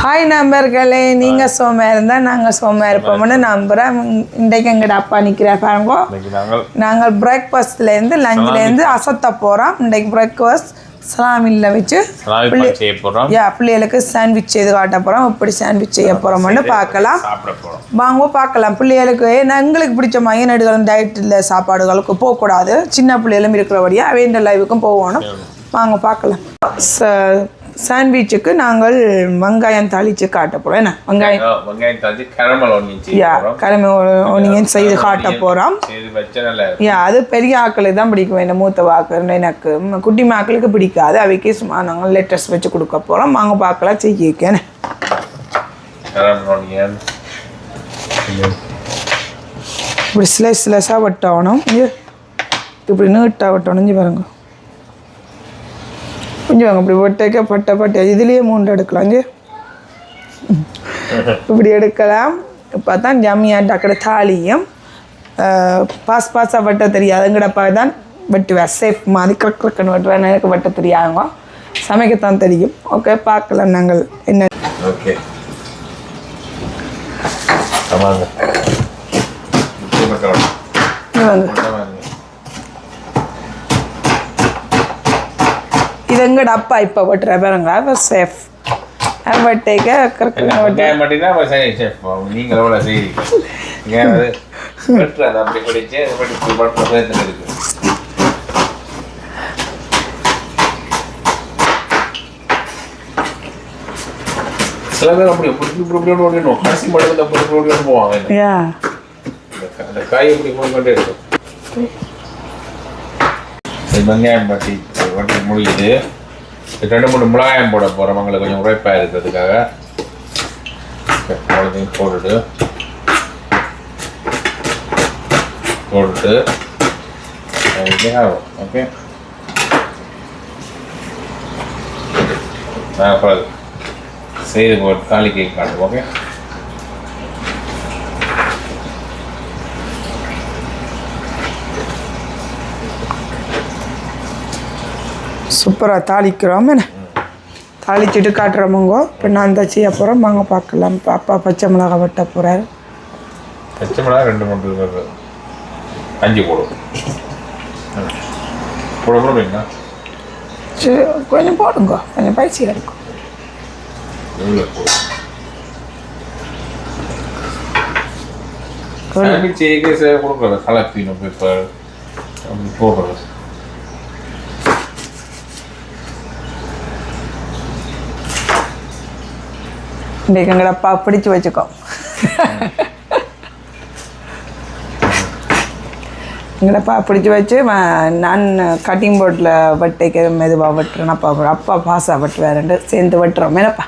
Hi நண்பர்களே, நீங்கள் சோமா இருந்தால் நாங்கள் சோமா இருப்போம்னு நம்புகிறேன். இன்றைக்கு எங்கள்ட அப்பா நிற்கிற பாருங்கோ. நாங்கள் பிரேக்ஃபாஸ்ட்லேருந்து லஞ்சிலேருந்து அசத்த போகிறோம். இன்றைக்கு பிரேக்ஃபாஸ்ட் சலாமில்ல வச்சு பிள்ளைகளுக்கு சாண்ட்விச் செய்து காட்ட போகிறோம். எப்படி சாண்ட்விச் செய்ய போகிறோம்னு பார்க்கலாம். வாங்க பார்க்கலாம். பிள்ளைகளுக்கு எங்களுக்கு பிடிச்ச மாதிரி நடுகளும் டயட்டில் சாப்பாடுகளுக்கு போகக்கூடாது. சின்ன பிள்ளைகளும் இருக்கிறபடியாக அவைண்ட லைவுக்கும் போகணும். வாங்க பார்க்கலாம். சாண்ட்விச்சுக்கு நாங்கள் வெங்காயம் தாளித்து காட்ட போகிறோம். என்ன வெங்காயம் தாளித்து கரமல் ஒனியன் செய்து காட்ட போகிறோம். அது பெரிய ஆக்களுக்கு தான் பிடிக்கும். என்ன மூத்த வாக்கு எனக்கு குட்டி மாக்களுக்கு பிடிக்காது. அவைக்கு சும்மா நாங்கள் லெட்டர்ஸ் வச்சு கொடுக்க போகிறோம். வாங்க பார்க்கலாம் செய்யக்கேன்னு. இப்படி ஸ்லைஸாக வெட்டணும். இப்படி நீட்டாக வெட்டணும். பாருங்க கொஞ்சம் வாங்க. இப்படி ஒட்டைக்க பட்டை இதுலேயே 3 எடுக்கலாம். இப்படி எடுக்கலாம். இப்போ தான் ஜம்மியாட்ட அக்கடை தாலியும் பாஸாக வெட்ட தெரியாது. எங்கடப்பா தான் வெட்டுவேன். சேஃப் மாதிரி கிரக்குன்னு வெட்டுவேன். எனக்கு வெட்ட தெரியாதுங்க, சமைக்கத்தான் தெரியும். ஓகே பார்க்கலாம் நாங்கள் என்ன. ஓகே இது எங்கட அப்பா இப்போ வெட்டுற பாருங்க. சேஃப் வெட்டைக்க சில பேர் அப்படி போவாங்க. காய் எப்படி போய்கொண்டே இருக்கும். வெங்காயம் பட்டி வட்டி முடியுது. 2-3 மிளகாயம் போட போகிறோம். அவங்களுக்கு கொஞ்சம் உரைப்பாக இருக்கிறதுக்காக போட்டுட்டு ஓகே. அப்புறம் செய்து போட்டு தாளிக்கை காட்டும். ஓகே சூப்பராக தாளிக்கிறோம். என்ன தாளிச்சுட்டு காட்டுறோமுங்கோ. இப்போ நான் தச்சு அப்புறம் வாங்க பார்க்கலாம். அப்பா பச்சை மிளகா வெட்ட போகிறாரு. பச்சை மிளகா 2-3 5 போடும். போடுங்களா? சரி கொஞ்சம் போடுங்க, கொஞ்சம் பைசியாக இருக்கும். கொடுக்குறது கலப்பினும் பேப்பர் அப்படி போடுறது. இன்றைக்கு எங்கடப்பா பிடிச்சி வச்சுக்கோ. எங்கடப்பா பிடிச்சி வச்சு நான் கட்டிங் போர்டில் வெட்டைக்க மெதுவாக வெட்டுறேன். அப்பா பாஸாக வெட்டுவேன். சேர்ந்து வெட்டுறோம். என்னப்பா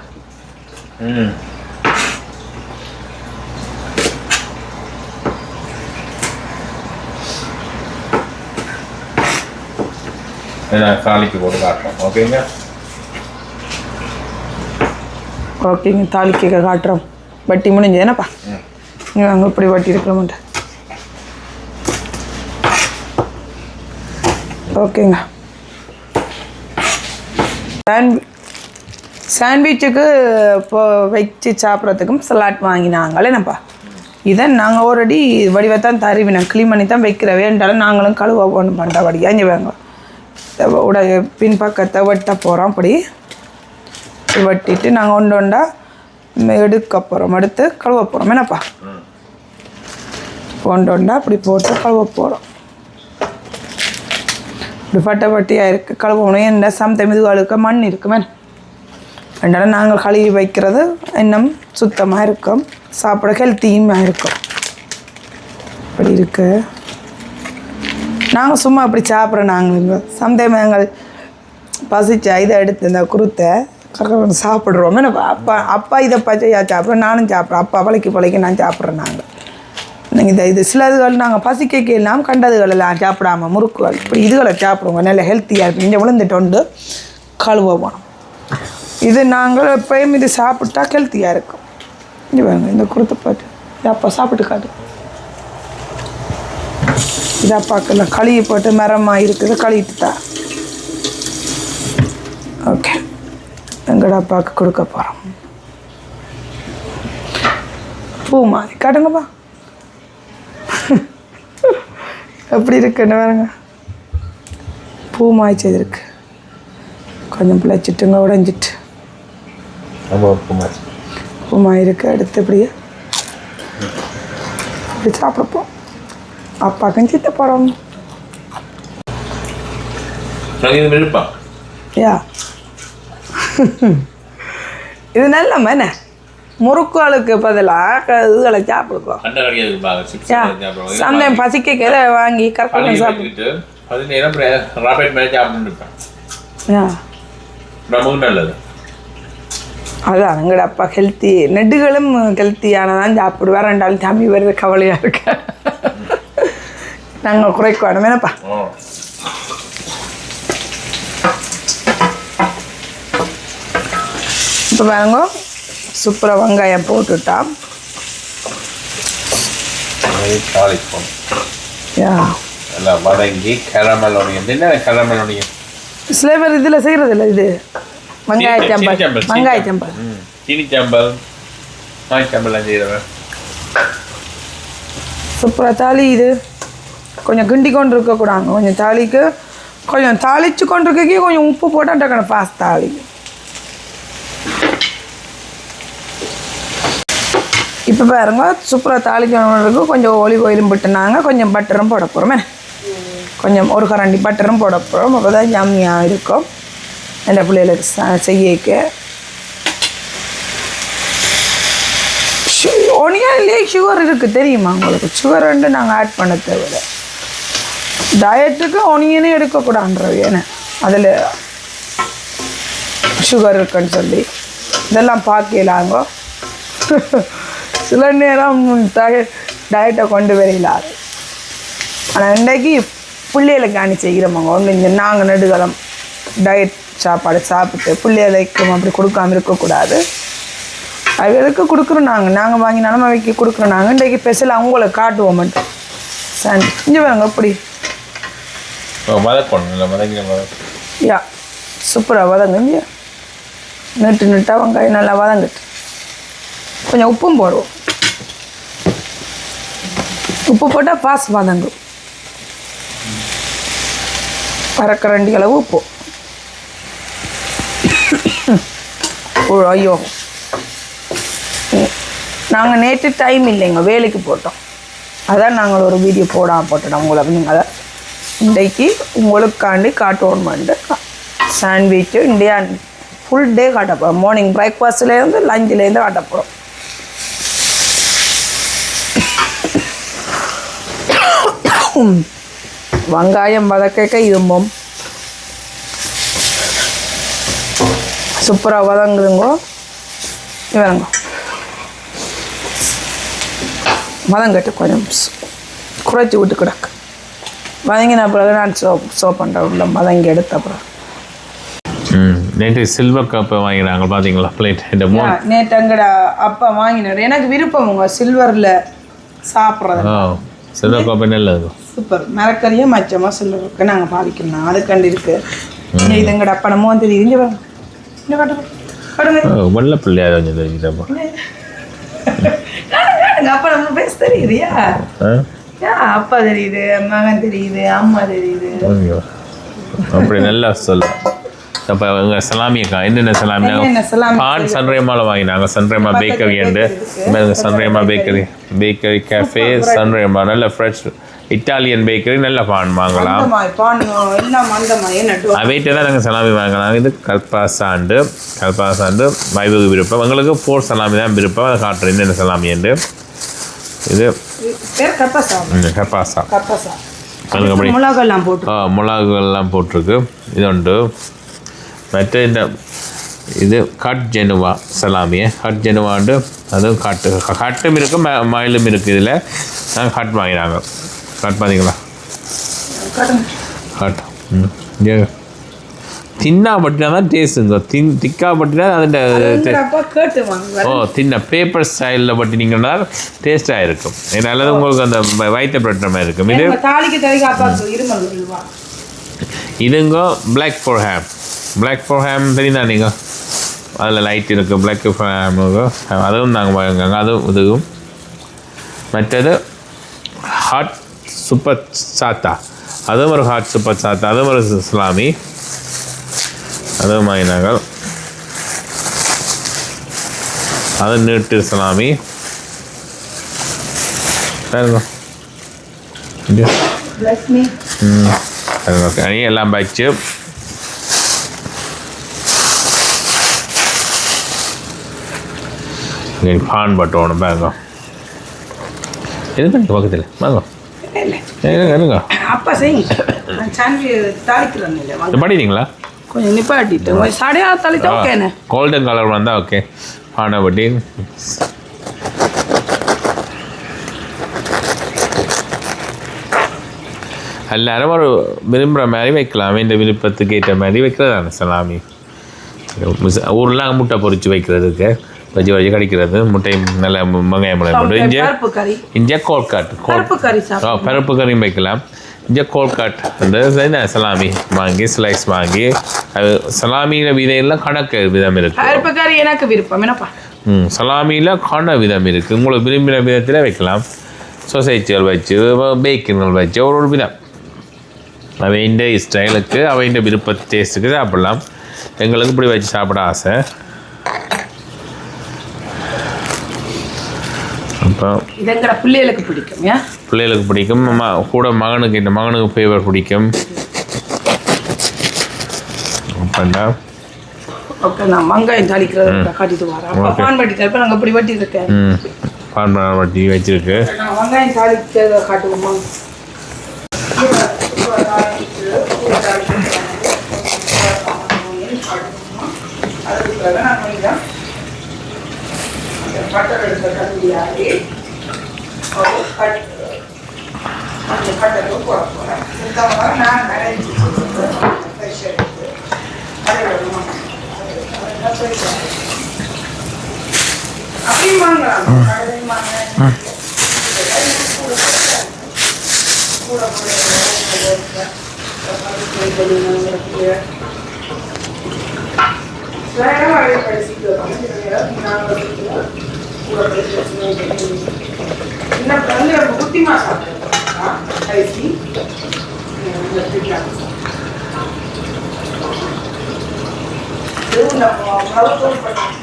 தாளிக்கு போட்டு காட்டுறோம். ஓகேங்க ஓகேங்க. தாளிக்க காட்டுறோம். வட்டி முடிஞ்சது. என்னப்பா நீங்கள் அங்கே இப்படி வட்டி இருக்கிறோம்ட்ட. ஓகேங்க. சாண்ட்விச்சுக்கு இப்போ வச்சு சாப்பிட்றதுக்கும் சலாட் வாங்கினாங்களே. என்னப்பா இதை நாங்கள் ஆல்ரெடி வடிவத்தான் தருவினோம். க்ளீன் பண்ணி தான் வைக்கிறவேன்றாலும் நாங்களும் கழுவ ஒன்று பண்ணுறபடியா இங்கே வாங்க. உடைய பின்பக்கத்தை வெட்ட போகிறோம். அப்படி வெட்டிட்டு நாங்கள் ஒன்றா எடுக்க போகிறோம். எடுத்து கழுவ போகிறோம். என்னப்பா ஒன்றா அப்படி போட்டு கழுவ போகிறோம். இப்படி பட்டியாக இருக்குது. கழுவணும். என்ன சமத்தை மிதுகளுக்கு மண் இருக்குமே. ரெண்டாலும் நாங்கள் கழுவி வைக்கிறது இன்னும் சுத்தமாக இருக்கும். சாப்பிட ஹெல்த்தியுமாக இருக்கும். அப்படி இருக்கு. நாங்கள் சும்மா அப்படி சாப்பிட்றோம். நாங்கள் சம்டைம் நாங்கள் பசிச்சா இதை எடுத்து இந்த குருத்தை சாப்பிட்றோம். அப்பா இதை பச்சையாக சாப்பிட்றோம். நானும் சாப்பிட்றேன். அப்பா பழைக்கு நான் சாப்பிட்றேன். நாங்கள் இது சிலதுகள் நாங்கள் பசிக்க இல்லாமல் கண்டதுகள் எல்லாம் சாப்பிடாம முறுக்குகள் இப்படி இதுகளை சாப்பிடுவோங்க. நல்ல ஹெல்த்தியாக இருக்கும். இங்கே விழுந்துட்டு கழுவோம். இது நாங்கள் எப்பயும் இது சாப்பிட்டா ஹெல்த்தியாக இருக்கும். இங்கே பாருங்க இந்த குருத்தை பாட்டு இது அப்பா சாப்பிட்டு காட்டு. இது அப்பாக்கெல்லாம் கழுவி போட்டு மரமாக இருக்குது. கழுவிட்டு தான் ஓகே எங்கட அப்பாவுக்கு கொடுக்க போகிறோம். பூ மாதிரி காட்டுங்கப்பா எப்படி இருக்குன்னு பாருங்க பூ மாதிரி செய்திருக்கு கொஞ்சம் பிழைச்சிட்டுங்க உடைஞ்சிட்டு பூ மாதிரி இருக்கு அடுத்து இப்படியே இப்படி சாப்பிடப்போம் அப்பா கஞ்சித்த போகிறோம் யா இது நல்ல என்ன முறுக்குகளுக்கு பதிலாக இதுகளை சாப்பிடுவோம் சந்தையம் பசிக்க எதை வாங்கி கரெக்டாக சாப்பிட்டு அதான் எங்கட அப்பா ஹெல்த்தி நெடுகளும் ஹெல்த்தியானதான் சாப்பிடுவார் ரெண்டாலும் தம்பி வருது கவலையாக இருக்கு நாங்கள் குறைக்க வேணும் என்னப்பா இப்போ பாருங்க சூப்பராக வெங்காயம் போட்டுட்டா சில பேர் இதில் செய்கிறது இல்லை இது வெங்காய சாம்பல் சூப்பராக தாலி இது கொஞ்சம் கிண்டி கொண்டு இருக்கக்கூடாங்க கொஞ்சம் தாலிக்கு கொஞ்சம் தாளிச்சு கொண்டு இருக்கே கொஞ்சம் உப்பு போட்டால் டக்கணும் ஃபாஸ்ட் தாலி இப்போ பாருங்க சூப்பராக தாளிக்கணுக்கு கொஞ்சம் ஒலிவ் ஆயிலும் போட்டுனாங்க கொஞ்சம் பட்டரும் போட போகிறோமே கொஞ்சம் ஒரு கரண்டி பட்டரும் போட போகிறோம் அப்போ தான் ஜம்மியாக இருக்கும் அந்த பிள்ளைகளுக்கு செய்யக்க ஒனியாலே சுகர் இருக்குது தெரியுமா உங்களுக்கு சுகர் வந்து நாங்கள் ஆட் பண்ண தேவையில்லை டயட்டுக்கு ஒனியனே எடுக்கக்கூடாதுன்றது ஏன்னா அதில் சுகர் இருக்குன்னு சொல்லி இதெல்லாம் பார்க்கலாங்க சில நேரம் டயட்டை கொண்டு வரையிலாது ஆனால் இன்றைக்கு பிள்ளைகளுக்கு அணி செய்கிறோமாங்க ஒன்று இங்கே நாங்கள் நெடுகலம் டயட் சாப்பாடு சாப்பிட்டு பிள்ளைகளுக்கும் அப்படி கொடுக்காம இருக்கக்கூடாது அவைகளுக்கு கொடுக்குறோம் நாங்கள் வாங்கினாலும் அவைக்கு கொடுக்குறோம் நாங்கள் இன்றைக்கு ஸ்பெஷல் அவங்கள காட்டுவோம் மட்டும் சாண்டி இங்கே வாங்க எப்படி யா சூப்பராக வதங்க நெட்டாக வெங்காயம் நல்லா வதங்கிட்டு கொஞ்சம் உப்பும் போடுவோம் உப்பு போட்டால் பாஸ் வதங்கும் அரைக்கரண்டி அளவு உப்பு ஐயோ நாங்கள் நேற்று டைம் இல்லைங்க வேலைக்கு போட்டோம் அதான் நாங்கள் ஒரு வீடியோ போட்டோம் உங்களுக்கு நீங்கள் அதை இன்றைக்கு உங்களுக்காண்டி காட்டுவோம்ட்டு சாண்ட்விச்சு இந்தியா ஃபுல் டே காட்ட போகிறோம் மார்னிங் பிரேக்ஃபாஸ்ட்லேருந்து லஞ்சிலேருந்து காட்ட போகிறோம் வெங்காயம் வதக்க இரும்போம் சூப்பராக வதங்குதுங்கோ வேணுங்க வதங்கட்டு கொஞ்சம் குறைச்சி விட்டு கிடக்கு வதங்கின பிறகு நான் சோப் பண்ணுறேன் உள்ள வதங்கி எடுத்த அப்புறம் நேற்று சில்வர் கப்பை வாங்கினாங்க பார்த்தீங்களா பிளேட் இந்த நேற்று அங்கட அப்பா வாங்கினார் எனக்கு விருப்பம் உங்க சில்வரில் சாப்பிட்றது சில்வர் கப்பை நல்லது சூப்பர் மரக்கறியாக மச்சமாக சில்வருக்கு நாங்கள் பாவிக்கணும் அது கண்டு இருக்கு இது எங்கட அப்பா நம்ம தெரியுது இங்கே வாங்க இங்கே காட்டுங்க வெள்ள பிள்ளையா கொஞ்சம் தெரியுதாப்பா அப்பா நம்ம பேச தெரியுதுயா அப்பா தெரியுது மகன் தெரியுது அம்மா தெரியுது அப்படி நல்லா சொல்ல அப்போ எங்கள் சலாமியக்கா என்னென்ன சலாமி பான் சன்ரேமாவில் வாங்கினாங்க சன்ரேமா பேக்கரி அண்டு சன்ரேமா பேக்கரி கேஃபே சன்ரேமா நல்ல ஃப்ரெஷ் இட்டாலியன் பேக்கரி நல்ல பான் வாங்கலாம் அவைட்டே தான் நாங்கள் சலாமி வாங்கலாம் இது கல்பாசாண்டு வைபகு விருப்பம் எங்களுக்கு 4 சலாமி தான் விருப்பம் அதை காட்டுறேன் என்னென்ன சலாமி என்று இது கப்பாசா அப்படி மிளகுகள்லாம் போட்டிருக்கு இது உண்டு மற்ற இந்த இது கட் ஜெனுவா சலாமியை கட் ஜெனுவாண்டு அதுவும் கட்டும் இருக்குது மயிலும் இருக்குது இதில் நாங்கள் கட் வாங்கினாங்க கட் பார்த்தீங்களா கட் தின்னா பட்டினா தான் டேஸ்ட்டுங்க திக்கா பட்டினா அதில் தின்ன பேப்பர் ஸ்டைலில் பட்டினீங்கன்னா டேஸ்ட்டாக இருக்கும் நல்லது உங்களுக்கு அந்த வயிற்று பிரச்சனை இருக்கும் இதுங்க பிளாக் ஃபார் ஹேம் தெரியுதா நீங்கள் அதில் லைட் இருக்குது பிளாக் ஃபார் ஹேமுக்கு அதுவும் நாங்கள் வாங்குங்க அதுவும் இதுவும் மற்றது ஹாட் சூப்பர் சாத்தா, அதுவும் ஒரு ஹாட் சூப்பர் சாத்தா, அதுவும் ஒரு சலாமி, அதுவும் வாங்கினாங்க. அது நீட்டு சலாமி எல்லாம் வச்சு பான் பட்டோணும் பேங்க எதுக்கு பக்கத்தில் வாங்க இருங்க அப்பா செய்யுங்க படிட்டீங்களா? கொஞ்சம் நிப்பாட்டிட்டு சாடையா தாளித்தா ஓகேண்ணே. கோல்டன் கலர் வந்தால் ஓகே. பானை பட்டி எல்லாரும் ஒரு விரும்புகிற மாதிரி வைக்கலாம். இந்த விருப்பத்துக்கு ஏற்ற மாதிரி வைக்கிறதான சலாமி. ஊர்லாம் முட்டை பொறிச்சு வைக்கிறதுக்கு வச்சு வச்சு கிடைக்கிறது. முட்டையும் நல்ல வெங்காயம் போட்டு இங்கே கோல்காட் பருப்பு கறியும் வைக்கலாம். இங்கே கோல்காட் அந்த சலாமி வாங்கி ஸ்லைஸ் வாங்கி அது சலாமியில் விதையெல்லாம் கணக்கு விதம் இருக்குது. எனக்கு விருப்பம் என்னப்பா. சலாமியில் கண விதம் இருக்குது. உங்களுக்கு விரும்பின விதத்தில் வைக்கலாம். சொசைட்டிகள் வச்சு பேக்கன்கள் வச்சு ஒரு விதம் அவைண்ட ஸ்டைலுக்கு அவைண்ட விருப்ப டேஸ்ட்டுக்கு சாப்பிட்லாம். எங்களுக்கு இப்படி வச்சு சாப்பிட ஆசை. அப்போ இதங்கிற பிள்ளைகளுக்கு பிடிக்கும். பிள்ளைகளுக்கு பிடிக்கும். கூட மகனுக்கு இந்த மகனுக்கு ஃபேவர் பிடிக்கும். அப்பண்டா ஓகே நான் வெங்காயம் தாளிக்கிறத காட்டிட்டு வரேன். பான் வட்டி தரப்ப நாங்கள் இப்படி வட்டி இருக்கேன். பான் வட்டி வச்சிருக்கு. நான் வெங்காயம் தாளிக்கிறத காட்டுவோமா. அதுக்காக நான் கொஞ்சம் பட்டர் எடுத்த கண்டியாகி அந்த பட்டரை போட போகிறேன். நான் நினைச்சு ஃப்ரெஷ் எடுத்து அதை விடணும். அப்படியும் வாங்கலாம். கடையும் வாங்க கூட குட்டிமா சாப்பிட்டு அரிசி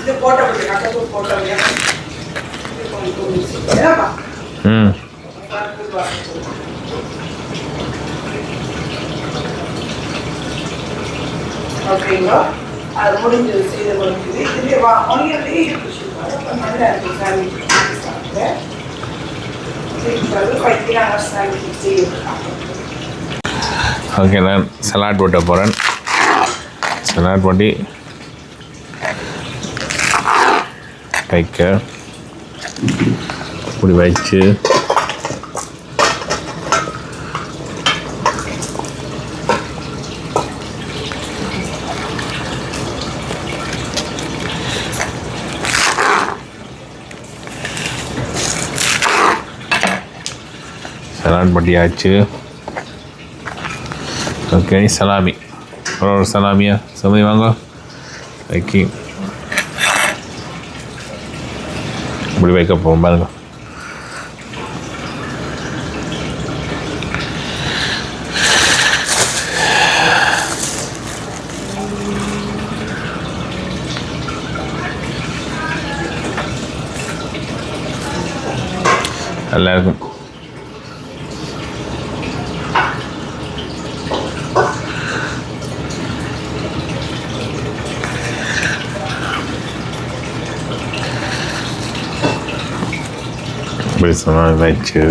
இது போட்டப்பட்டு கட்டத்தூள் போட்டோம். ஓகேங்களா. அது முடிஞ்சது செய்து முடிஞ்சது. இதுலேயே ஒன்றிலே நல்லா இருக்குது. சாப்பிட்டேன் ஓகே. நான் சலாட் போட்ட போகிறேன். சலாட் பண்ணி வைக்க இப்படி வச்சு சலாட் பண்ணியாச்சு. ஓகே. சலாமி ஒரு சலாமியா சமையல் வாங்க வைக்கி இப்படி வைக்க போகும் பாருங்க. எல்லாருக்கும் இப்படி சலாமி வச்சு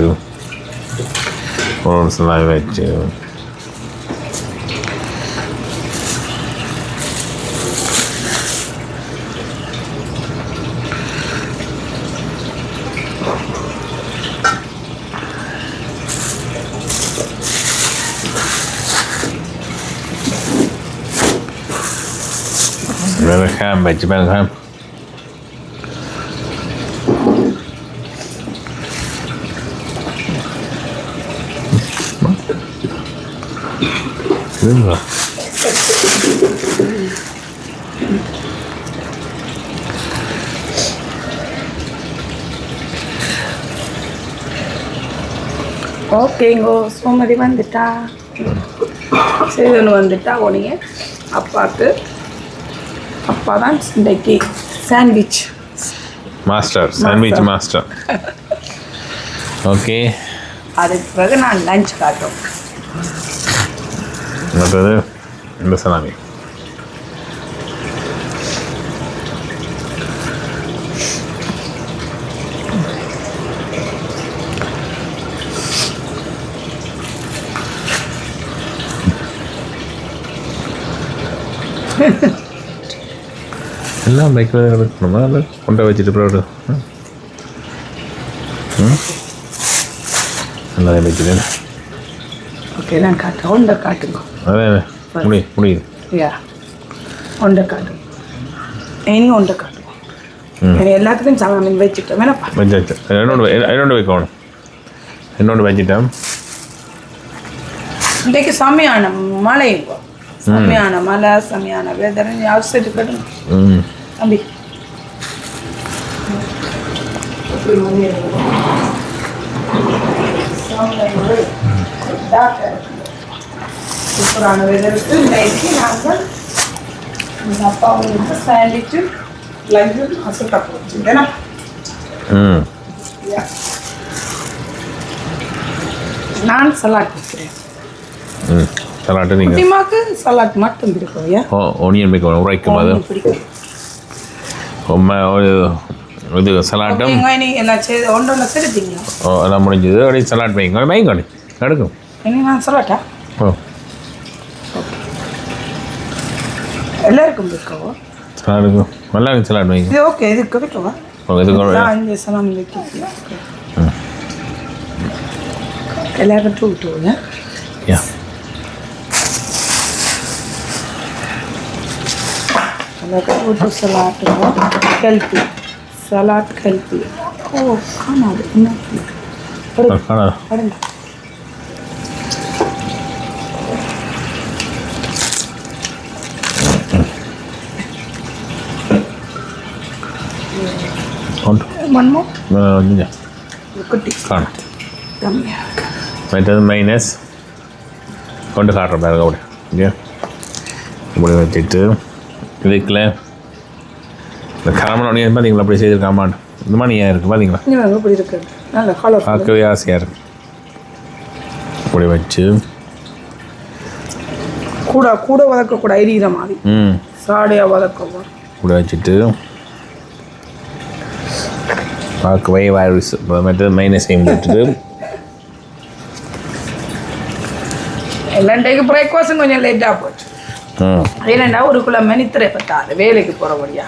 ஒரு சலாமி வச்சு வேறு ஹேம் வச்சு பாருங்க. ஹேம் இதுங்களா ஓகேங்கோ சோமதி வந்துட்டா செய்தொன்று வந்துட்டா உடனே அப்பாவுக்கு அப்பா தான் இன்றைக்கு சாண்ட்விச் மாஸ்டர் ஓகே அதுக்கு பிறகு நான் லஞ்ச் காட்டுறோம் மற்றது இந்த சலாமி எல்லாம் பைக்கில் இருக்கணுமா இல்லை கொண்டை வச்சுட்டு ப்ரோடு நல்லா வச்சுட்டு ஓகே நான் காட்டுறேன் ஒன்றை காட்டுங்க அதான் முடியுது யா ஒன்றை காட்டுங்க இனி ஒன்றை காட்டுவோம் எல்லாத்துக்கும் சாமான் வச்சுட்டோம் வேணப்பா வச்சாச்சு என்னோட வைக்கணும் என்னோட வச்சுட்டேன் இன்றைக்கு செம்மையான மழை இப்போ செம்மையான மழை செம்மையான வெதர் அவசரம் இருக்கட்டும் தம்பி சூப்பரான வெதருக்கு இன்றைக்கு நாங்கள் எங்கள் அப்பா வந்து சாண்ட்விச்சு லஞ்சு அசட்டா போச்சுட்டேனா நான் சலாட் வைக்கிறேன் சலாட்டு நீங்கள் குட்டிமாக்கு சலாட் மட்டும் பிடிக்கும் ஏன் ஒனியன் வைக்கணும் உரைக்கும் அது இது சலாட்டும் நீ எல்லாம் செய்து ஒன்றொன்று செலுத்திங்களா எல்லாம் முடிஞ்சது அப்படியே சலாட் வைங்க வைங்க எடுக்கும் இனி நான் சலாட்டா ஓ எல்லாருக்கும் வைக்கவோ சலாடுக்கும் நல்லா இருக்கு சலாட் வைங்க இது ஓகே இதுக்கு வைக்கவா இதுக்கு அஞ்சு சலாம் வைக்க எல்லாருக்கும் டூ டூ யா எல்லாருக்கும் சலாட்டுங்க ஹெல்த்தி சலாட் ஹெல்த்தி ஓ காணாது என்ன படுங்க மண்மோ குட்டி காணும் கம்மியாக மற்றது மைனஸ் கொண்டு காட்டுறேன் பாருங்க அப்படி இங்கே இப்படி வச்சுட்டு இதுக்குள்ள இந்த கரமன் ஒன்றியம் பார்த்தீங்களா அப்படி செய்திருக்காமான் இந்த மாதிரி ஏன் இருக்குது பார்த்தீங்களா இன்னும் இப்படி இருக்கு நல்ல கலர் பார்க்கவே ஆசையாக இருக்கு இப்படி வச்சு கூட வதக்கக்கூட எரியிற மாதிரி சாடையாக வதக்க கூட வச்சுட்டு பார்க்கவே வைரஸ் மற்றது மைனஸையும் போட்டுட்டு எல்லாண்டைக்கு பிரேக்ஃபாஸ்ட்டும் கொஞ்சம் லேட்டாக போச்சு ஏன்னா ஒரு கிழமை நித்திரை பத்தாது வேலைக்கு போகிறபடியா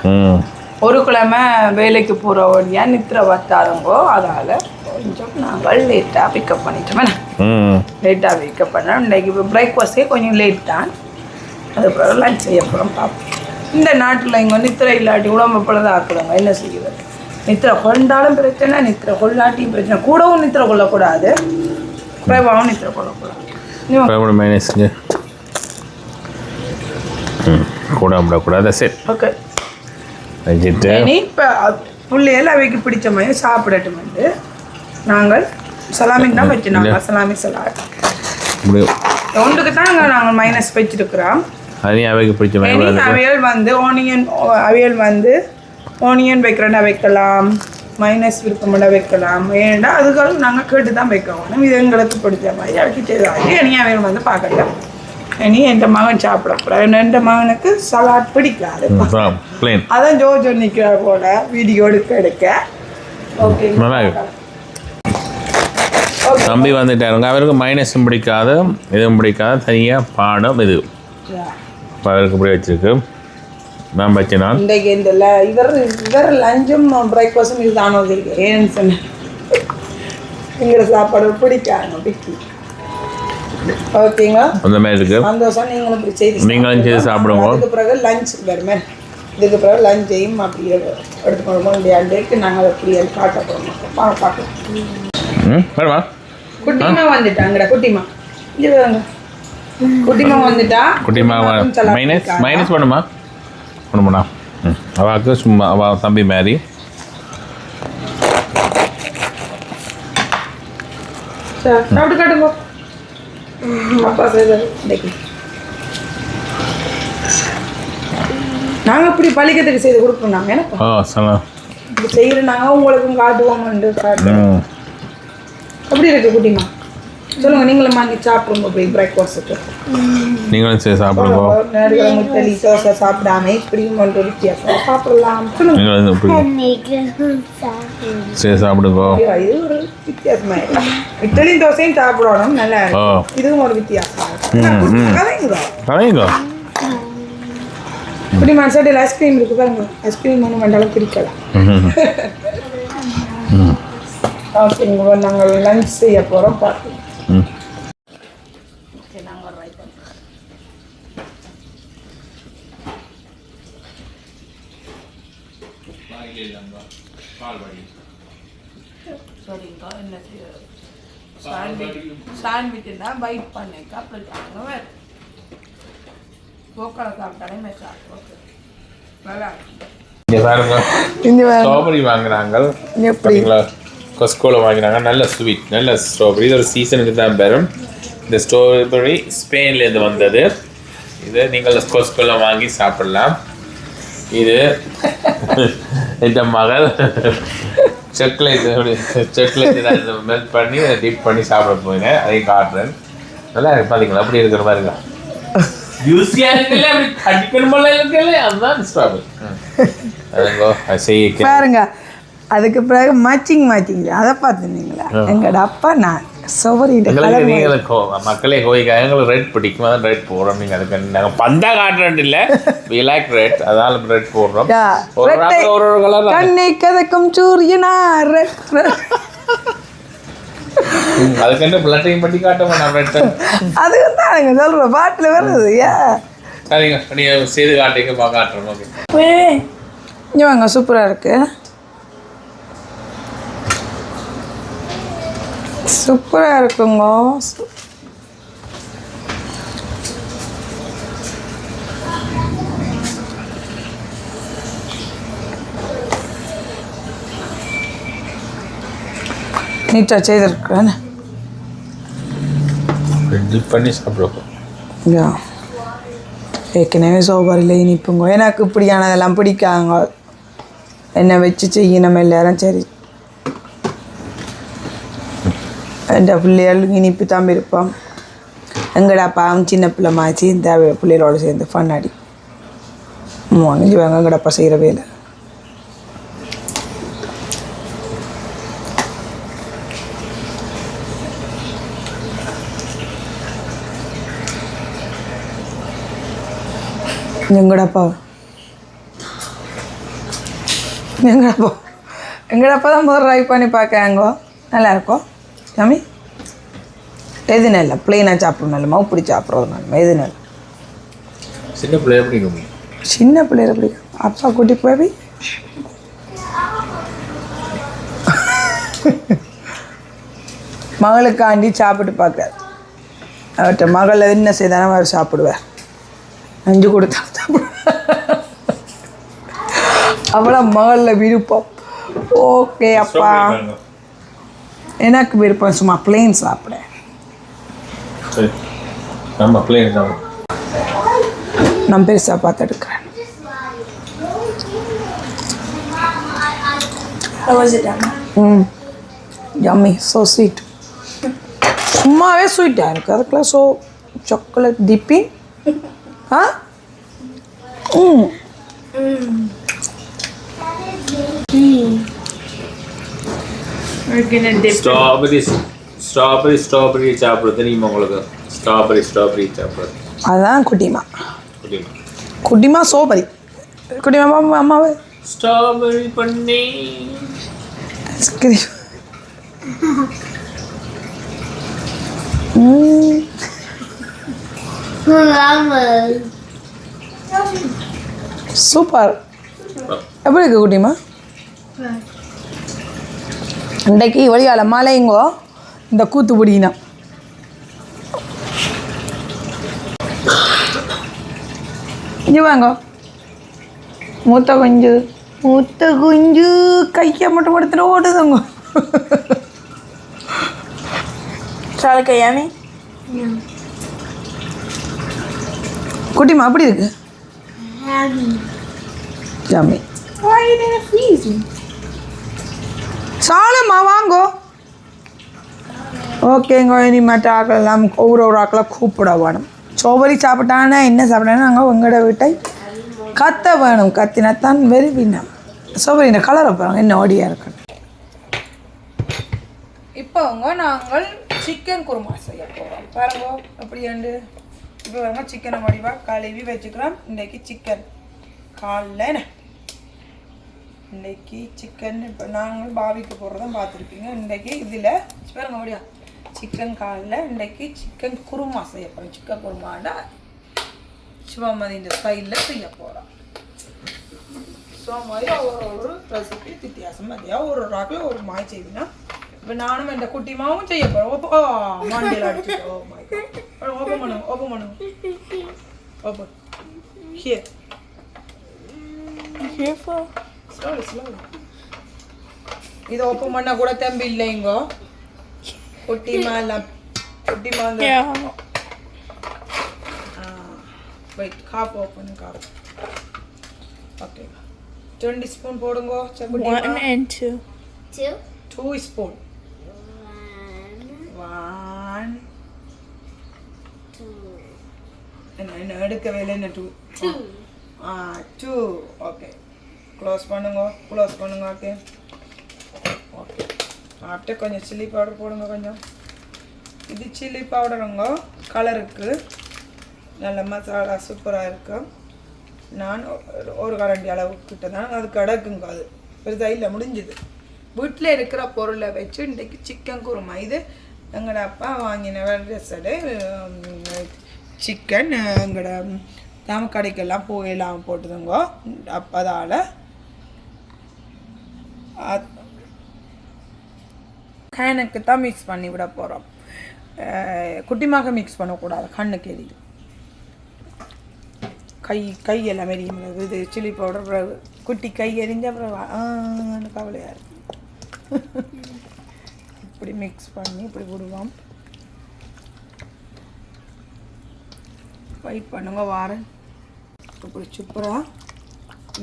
ஒரு கிழமை வேலைக்கு போகிறபடியா நித்திரை பத்தாதுங்கோ அதால் கொஞ்சம் நாங்கள் லேட்டாக பிக்கப் பண்ணிட்டோம் லேட்டாக பிக்கப் பண்ணோம் இன்றைக்கு இப்போ பிரேக்ஃபாஸ்ட்டே கொஞ்சம் லேட் தான் அதுக்கப்புறம் லஞ்ச் செய்ய போகிறோம் பார்ப்போம் இந்த நாட்டில் இங்கே நித்திரை இல்லாட்டி உடம்பு பழதாக ஆக்குறாங்க என்ன செய்யுது நித்திரை கொண்டாலும் பிரச்சனை நித்திரை கொள்ளாட்டியும் பிரச்சனை கூடவும் நித்திரை கொள்ளக்கூடாது குறைவாகவும் நித்திரை கொள்ளக்கூடாது மைனஸ்ங்க கூட விடக்கூடாது சரி ஓகே வச்சுட்டு இனி இப்போ பிள்ளைகள் அவைக்கு பிடிச்ச மாதிரி சாப்பிடட்டும் வந்து நாங்கள் சலாமிக்கு தான் வச்சு நாங்கள் சலாமி சலாட் ஒன்றுக்கு தான் நாங்கள் மைனஸ் வச்சுருக்குறோம் அதையும் அவைக்கு பிடிச்ச மாதிரி அவியல் வந்து ஓனியன் வைக்கிறேன்னா வைக்கலாம் மைனஸ் விருப்பமெண்டா வைக்கலாம் ஏன்னா அதுக்காக நாங்கள் கேட்டு தான் வைக்கணும் இது எங்களுக்கு பிடிச்ச மாதிரி அவைக்கு செய்தாங்க இனி அவையல் வந்து பார்க்கலாம் இனி என் மகன் சாப்பிடக்கூடாது என் மகனுக்கு சலாட் பிடிக்காது அதான் ஜோஜோ நிற்கிற போல வீடியோ எடுக்க ஓகே தம்பி வந்துட்டாருங்க அவருக்கு மைனஸும் பிடிக்காது இதுவும் பிடிக்காது தனியாக பாடம் இது அவருக்கு இப்படி வச்சிருக்கு நான் வச்சேன் இன்றைக்கு இந்த இவர் லஞ்சும் பிரேக்ஃபாஸ்டும் இது தானோ இருக்கு ஏன்னு சொன்னேன் எங்களை சாப்பாடு பிடிக்காது பிடிக்கும் ஓகேங்க அந்த மாதிரி இருக்கு சந்தோஷம் நீங்களும் இப்படி செய்து நீங்களும் செய்து சாப்பிடுங்க அதுக்கு பிறகு லஞ்ச் வருமே இதுக்கு பிறகு லஞ்சையும் அப்படியே எடுத்துக்கொள்ளும் வேண்டிய நாங்கள் அப்படியே காட்ட போகிறோம் பார்க்கலாம் குட்டிமா வந்துட்டாங்கடா குட்டிமா இது குட்டிமா வந்துட்டா குட்டிமா மைனஸ் பண்ணுமா பண்ணுமாண்ணா அவாவுக்கு சும்மா அவள் தம்பி மாதிரி சாப்பிட்டு காட்டுங்க அப்பா செய்தது இன்னைக்கு நாங்கள் இப்படி பழிக்கிறதுக்கு செய்து கொடுப்போம் நாங்கள் எனக்கு இப்படி செய்கிற நாங்கள் உங்களுக்கும் காட்டுவோம்ண்டு காட்டுவோம் எப்படி இருக்கு குட்டிமா சொல்லுங்க நீங்களும் வாங்கி சாப்பிடுங்க போய் பிரேக்ஃபாஸ்ட்டுக்கு நீங்களும் சரி சாப்பிடுங்க நேரடியாக முட்டலி தோசை சாப்பிடாம இப்படியும் ஒன்று வித்தியாசம் சாப்பிடலாம் சரி சாப்பிடுங்க இது ஒரு வித்தியாசமா இருக்கு இட்லி தோசையும் சாப்பிடணும் நல்லா இருக்கும் இதுவும் ஒரு வித்தியாசம் கலைங்க இப்படி மனசாட்டில் ஐஸ்கிரீம் இருக்கு பாருங்க ஐஸ்கிரீம் ஒன்றும் வேண்டாலும் பிடிக்கலாம் ஓகேங்க நாங்கள் லஞ்ச் செய்ய போகிறோம் பார்த்து சரிங்கக்கா என்ன சாண்ட்விச்சுன்னா பைட் பண்ணேக்கா அப்புறம் வேறு போக்கலை சாப்பிட்டாலே ஓகே நல்லா ஸ்ட்ராபெரி வாங்குறாங்க பார்த்தீங்களா கொஸ்கோவில் வாங்கினாங்க நல்ல ஸ்வீட் நல்ல ஸ்ட்ராபெரி இது ஒரு சீசனுக்கு தான் பெறும் இந்த ஸ்ட்ராபெரி ஸ்பெயின்லேருந்து வந்தது இதை நீங்கள் கொஸ்கோவில் வாங்கி சாப்பிடலாம் இது இந்த மகள் சாக்லேட் மெல்ட் பண்ணி டிப் பண்ணி சாப்பிட போயினேன் அதையும் காட்டுறேன் நல்லா இருக்கு பார்த்தீங்களா அப்படி இருக்கிற மாதிரி இருக்கா யூஸியாக இருக்குல்ல அப்படி கடிக்கணும் போல இருக்குல்ல அதுதான் ஸ்ட்ராபெரி அதுங்கோ பாருங்க அதுக்கு பிறகு மேட்சிங் அதை பார்த்துருந்தீங்களா எங்கட அப்பா நான் மக்களே கோயிக்கா எங்களுக்கு ரெட் பிடிக்கும் அதான் ரெட் போடுறோம் நீங்கள் அதுக்கு நாங்கள் பந்தா காட்டுறோம் இல்லை வி லைக் ரெட் அதனால ரெட் போடுறோம் ஒரு கலர் கண்ணை கதக்கும் சூரியனா ரெட் அதுக்கு என்ன பிளட்டையும் பண்ணி காட்ட வேண்டாம் ரெட் அதுக்கு தான் நாங்கள் சொல்கிறோம் பாட்டில் வருது சரிங்க நீங்கள் செய்து காட்டுங்க காட்டுறோம் ஓகே இங்கே வாங்க சூப்பராக இருக்கு சூப்பராக இருக்குங்க நீட்டாக செய்திருக்கிறேன் பண்ணி சாப்பிடுவோம் ஏற்கனவே சோபாரில் இனிப்புங்க எனக்கு இப்படியானதெல்லாம் பிடிக்காங்க என்னை வச்சு செய்யணும் எல்லாரும் சரி என் பிள்ளைகள் இனிப்பு தான் இருப்போம் எங்கடா அப்பாவும் சின்ன பிள்ளை மாச்சி இந்த பிள்ளைகளோடு சேர்ந்து ஃபன் அடி வாங்கி வாங்க எங்கடப்பா செய்கிற வேலை எங்கடப்பா தான் முதல் ட்ரை பண்ணி பார்க்காங்கோ நல்லாயிருக்கும் சாமி எது நல்ல பிளெயினாக சாப்பிடணும் நல்ல மவு பிடி சாப்பிட்றது நல்ல எது நல்ல சின்ன பிள்ளைய பிடிக்கும் சின்ன பிள்ளைய பிடிக்கும் அப்பா கூட்டி போய் மகளுக்காண்டி சாப்பிட்டு பார்க்காது அவர்கிட்ட மகள் என்ன செய்தாலும் அவர் சாப்பிடுவார் நஞ்சு கொடுத்தா சாப்பிடுவார் அவ்வளோ மகளில் விருப்பம் ஓகே அப்பா எனக்கு விருப்பம் சும்மா பிளெயின் சாப்பிட நான் பெருசாக பார்த்து எடுக்கிறேன் yummy so sweet சும்மாவே ஸ்வீட்டாக இருக்குது அதுக்கெல்லாம் ஸோ சாக்லேட் டிப்பிங் ஸ்ட்ராபெரி சாப்பிட்றது தெரியுமா உங்களுக்கு ஸ்ட்ராபெரி சாப்பிட்றது அதுதான் குட்டிமா சோபரி குட்டிமா அம்மாவே ஸ்ட்ராபெரி பண்ணி ஐஸ்கிரீம் சூப்பர் எப்படி இருக்கு குட்டிமா இன்றைக்கு வழியால் மலைங்கோ இந்த கூத்துப்பிடினா இங்கே வாங்க மூத்த குஞ்சு கையை மட்டும் படுத்துட்டு ஓடுதுங்க Charlotte yummy? குட்டிமா அப்படி இருக்கு yummy. Why you didn't freeze me? Salamma வாங்கோ. ஓகேங்க, இனிமேட்டு ஆக்கலாம் ஒரு ஆக்களை கூப்பிட வேணும். சோபரி சாப்பிட்டானா என்ன சாப்பிட்டானா நாங்கள் உங்களோட வீட்டை கத்த வேணும். கத்தினாத்தான் வெறுவினம். சோபரி இந்த கலரை பாருங்க என்ன ஓடியாக இருக்கணும். இப்போங்க நாங்கள் சிக்கன் குருமா செய்ய போகிறோம். பாருங்க அப்படியாண்டு இப்போ பாருங்க சிக்கனை வடிவாக கழுவி வச்சுக்கிறோம். இன்றைக்கி சிக்கன் காலைல இன்றைக்கி சிக்கன் இப்போ நாங்கள் பாவிக்கு போடுறதான் பார்த்துருப்பீங்க. இன்றைக்கி இதில் பாருங்க முடியா சிக்கன் காலில் இன்றைக்கி சிக்கன் குருமா செய்ய போகிறோம். சிக்கன் குருமாண்டா சிவமதி இந்த ஸ்டைலில் செய்ய போகிறோம். ஸோ மாதிரி ஒரு ரெசிபி வித்தியாசமாக ஒரு ராக்கில் ஒரு மாய் செய்வினா இப்போ நானும் இந்த குட்டிமாவும் செய்ய போகிறோம். மாண்டியில் அடிச்சுட்டு ஓப்பன் பண்ணுங்க ஓப்பன் ஹியர் ஸ்லோலி இது ஓப்பன் பண்ணால் கூட தம்பி இல்லைங்கோ. குட்டிமா எல்லாம் குட்டிமா வந்து wait cup open cup. Okay 20 spoon போடுங்கோ. 1 and 2. 2 ஸ்பூன். 1 என்ன எடுக்கவே இல்லை என்ன 2 ஓகே க்ளோஸ் பண்ணுங்க ஓகே ஓகே. ஆப்டே கொஞ்சம் சில்லி பவுடர் போடுங்க. கொஞ்சம் இது சில்லி பவுடருங்க கலருக்கு நல்ல மசாலா சூப்பராக இருக்கும். நான் ஒரு கரண்டி அளவுக்கிட்ட தான் அது கிடக்குங்க. அது பெருசாக இல்லை முடிஞ்சுது. வீட்டில் இருக்கிற பொருளை வச்சு இன்றைக்கி சிக்கன் குருமா. இது எங்களோட அப்பா வாங்கின ரெசடு சிக்கன் எங்களோட தாம கடைக்கெல்லாம் போயெல்லாம் போட்டுதுங்க. அப்பதால் கண்ணுக்கு தான் மிக்ஸ் பண்ணி விட போகிறோம். குட்டிமாக மிக்ஸ் பண்ணக்கூடாது, கண்ணுக்கு எரியுது. கையெல்லாம் எரியும். இது சில்லி பவுடர் குட்டி கை எரிஞ்ச அப்புறம் கவலையாக இருக்கு. இப்படி மிக்ஸ் பண்ணி இப்படி விடுவோம். வெயிட் பண்ணுங்க வாரேன். இப்படி சூப்பராக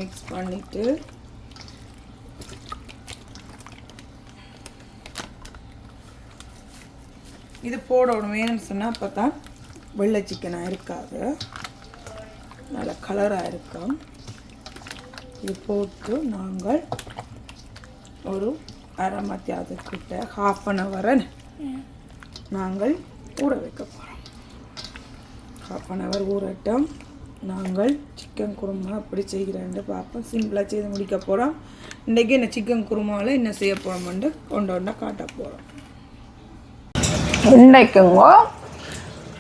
மிக்ஸ் பண்ணிவிட்டு இது போடணும். வேணும்னு சொன்னால் அப்போ தான் வெள்ளை சிக்கனாக இருக்காது, நல்ல கலராக இருக்கும். இது போட்டு நாங்கள் ஒரு அரை மத்தியானத்துக்கிட்ட 1/2 hour நாங்கள் ஊற வைக்க போகிறோம். 1/2 hour ஊறட்டும். நாங்கள் சிக்கன் குருமா எப்படி செய்கிறேன்னு பார்ப்போம். சிம்பிளாக செய்து முடிக்க போகிறோம். இன்றைக்கி என்ன சிக்கன் குருமாவில் என்ன செய்ய போகிறோம்னு கொண்டு காட்ட போகிறோம்.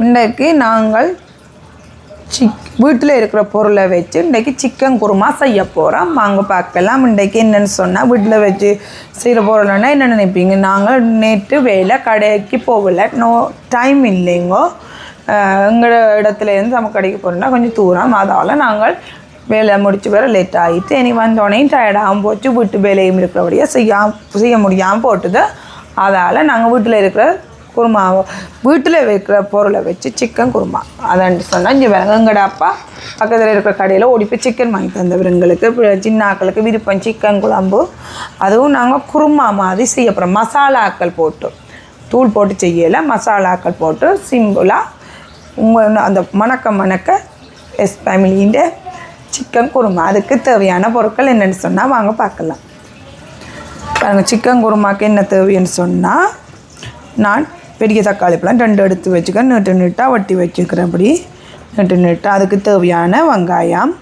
இன்றைக்கு நாங்கள் வீட்டில் இருக்கிற பொருளை வச்சு இன்றைக்கி சிக்கன் குருமா செய்ய போகிறோம். வாங்க பார்க்கலாம். இன்றைக்கி என்னென்னு சொன்னால் வீட்டில் வச்சு செய்கிற பொருள்னா என்ன நினைப்பீங்க? நாங்கள் நேற்று வேலை கடைக்கு போகலை, டைம் இல்லைங்கோ. எங்களோட இடத்துலேருந்து நம்ம கடைக்கு போகிறோம்னா கொஞ்சம் தூரம், அதால் நாங்கள் வேலை முடிச்சு வர லேட் ஆகிட்டு இனி வந்தோடனே டயர்டாகவும் போச்சு. வீட்டு வேலையும் இருக்கிறபடியாக செய்ய முடியாமல் போட்டுது. அதால் நாங்கள் வீட்டில் இருக்கிற குருமா வீட்டில் வைக்கிற பொருளை வச்சு சிக்கன் குருமா அதான்ட்டு சொன்னால் இங்கே வேறு எங்கட அப்பா பக்கத்தில் இருக்கிற கடையில் ஓடிப்போ சிக்கன் வாங்கி தந்தவர். எங்களுக்கு சின்னாக்களுக்கு விருப்பம் சிக்கன் குழம்பு. அதுவும் நாங்கள் குருமா மாதிரி செய்ய போகிறோம். மசாலாக்கள் போட்டு தூள் போட்டு செய்யலை, மசாலாக்கள் போட்டு சிம்பிளாக உங்கள் அந்த மணக்க எஸ் ஃபேமிலின்ற சிக்கன் குருமா. அதுக்கு தேவையான பொருட்கள் என்னென்னு சொன்னால் வாங்க பார்க்கலாம். பாருங்கள், சிக்கன் குருமாவுக்கு என்ன தேவைன்னு சொன்னால் நான் பெரிய தக்காளி பழம் 2 எடுத்து வச்சுக்கிறேன். நீட்டாக வட்டி வச்சுக்கிறேன். அப்படி நீட்டாக அதுக்கு தேவையான வெங்காயம்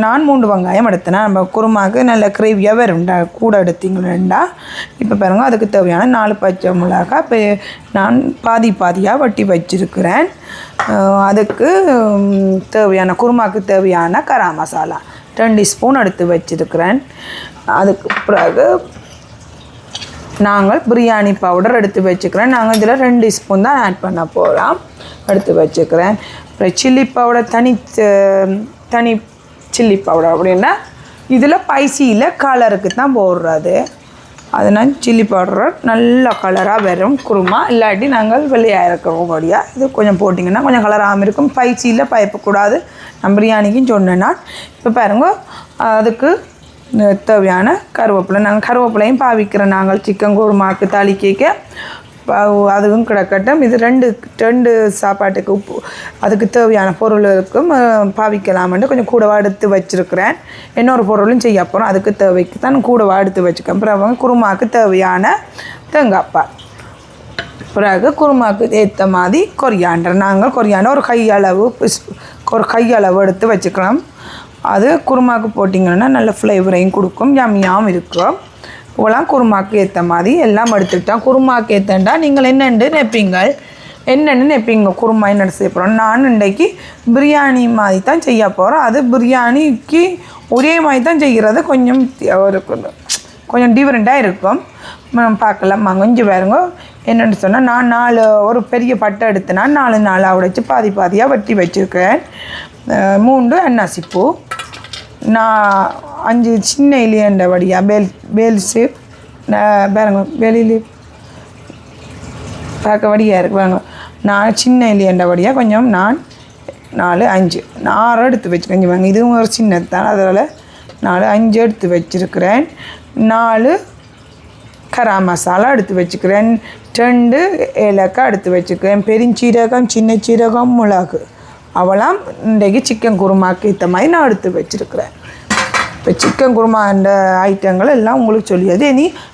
நான் 3 வெங்காயம் எடுத்தேன். நம்ம குருமாவுக்கு நல்ல கிரேவியாக வரும், கூட எடுத்திங்கன்னா. இப்போ பாருங்கள், அதுக்கு தேவையான 4 பச்சை மிளகாய் நான் பாதியாக வட்டி வச்சுருக்கிறேன். அதுக்கு தேவையான குருமாவுக்கு தேவையான கரம் மசாலா 2 ஸ்பூன் எடுத்து வச்சுருக்கிறேன். அதுக்கு பிறகு நாங்கள் பிரியாணி பவுடர் எடுத்து வச்சுக்கிறேன். நாங்கள் இதில் 2 ஸ்பூன் தான் ஆட் பண்ண போகிறோம், எடுத்து வச்சுக்கிறேன். அப்புறம் சில்லி பவுடர் தனி சில்லி பவுடர் அப்படின்னா இதில் ஸ்பைசியில் கலருக்கு தான் போடுறது. அது நான் சில்லி பவுடர் நல்ல கலராக வரும் குருமா. இல்லாட்டி நாங்கள் வெள்ளையாக இருக்கக்கூடியா இது கொஞ்சம் போட்டிங்கன்னா கொஞ்சம் கலராகவும் இருக்கும். பைச்சியில் பயப்பக்கூடாது. நான் பிரியாணிக்கும் சொன்னேன். நான் இப்போ பாருங்க அதுக்கு தேவையான கருவேப்பிலை. நாங்கள் கருவேப்பிலையும் பாவிக்கிறோம். நாங்கள் சிக்கன் குருமாக்கு தாளிக்க அதுவும் கிடக்கட்டும். இது ரெண்டு சாப்பாட்டுக்கு உப்பு அதுக்கு தேவையான பொருளுக்கும் பாவிக்கலாம்னு கொஞ்சம் கூடவா எடுத்து வச்சுருக்கிறேன். இன்னொரு பொருளும் செய்ய போகிறோம். அதுக்கு தேவைக்கு தான் கூடவா எடுத்து வச்சுக்கேன். அப்புறம் குருமாவுக்கு தேவையான தேங்காய்ப்பால், பிறகு குருமாவுக்கு ஏற்ற மாதிரி கொரியாண்டர். நாங்கள் கொரியாண்டர் ஒரு கையளவு எடுத்து வச்சுக்கலாம். அது குருமாவுக்கு போட்டிங்கன்னா நல்ல ஃப்ளேவரையும் கொடுக்கும், யம்மியாகவும் இருக்கும். இவ்வளோ குருமாக்கு ஏற்ற மாதிரி எல்லாம் எடுத்துக்கிட்டோம். குருமாக்கு ஏற்றண்டா நீங்கள் என்னென்னு நினைப்பீங்க குருமா என்ன செய்ய போகிறோம். நான் இன்றைக்கி பிரியாணி மாதிரி தான் செய்ய போகிறோம். அது பிரியாணிக்கு ஒரே மாதிரி தான் செய்கிறது, கொஞ்சம் டிஃப்ரெண்ட்டாக இருக்கும். பார்க்கலாம் வாங்க. இஞ்சி பாருங்க என்னென்னு சொன்னால் நான் 4 ஒரு பெரிய பட்டை எடுத்துனா 4 உடைச்சி பாதியாக வெட்டி வச்சுருக்கேன். 3 அன்னாசிப்பூ, நான் 5 சின்ன இலையண்டபடியாக பேல்ஸு பாருங்க, வெளியிலே பார்க்க வடியாக இருக்கு பாருங்க. நான் சின்ன இலையண்டபடியாக கொஞ்சம் நான் 4 5 6 எடுத்து வச்சுக்கேன் வாங்க. இதுவும் ஒரு சின்னது தான், அதில் 4 5 எடுத்து வச்சுருக்கிறேன். 4 கரம் மசாலா எடுத்து வச்சுக்கிறேன். 2 ஏலக்காய் எடுத்து வச்சுக்கிறேன். பெருஞ்சீரகம், சின்ன சீரகம், மிளகு அவளாம் இன்றைக்கு சிக்கன் குருமாக்கு ஏற்ற மாதிரி நான் எடுத்து வச்சுருக்கிறேன். இப்போ சிக்கன் குருமான்ற ஐட்டங்கள் எல்லாம் உங்களுக்கு சொல்லியது.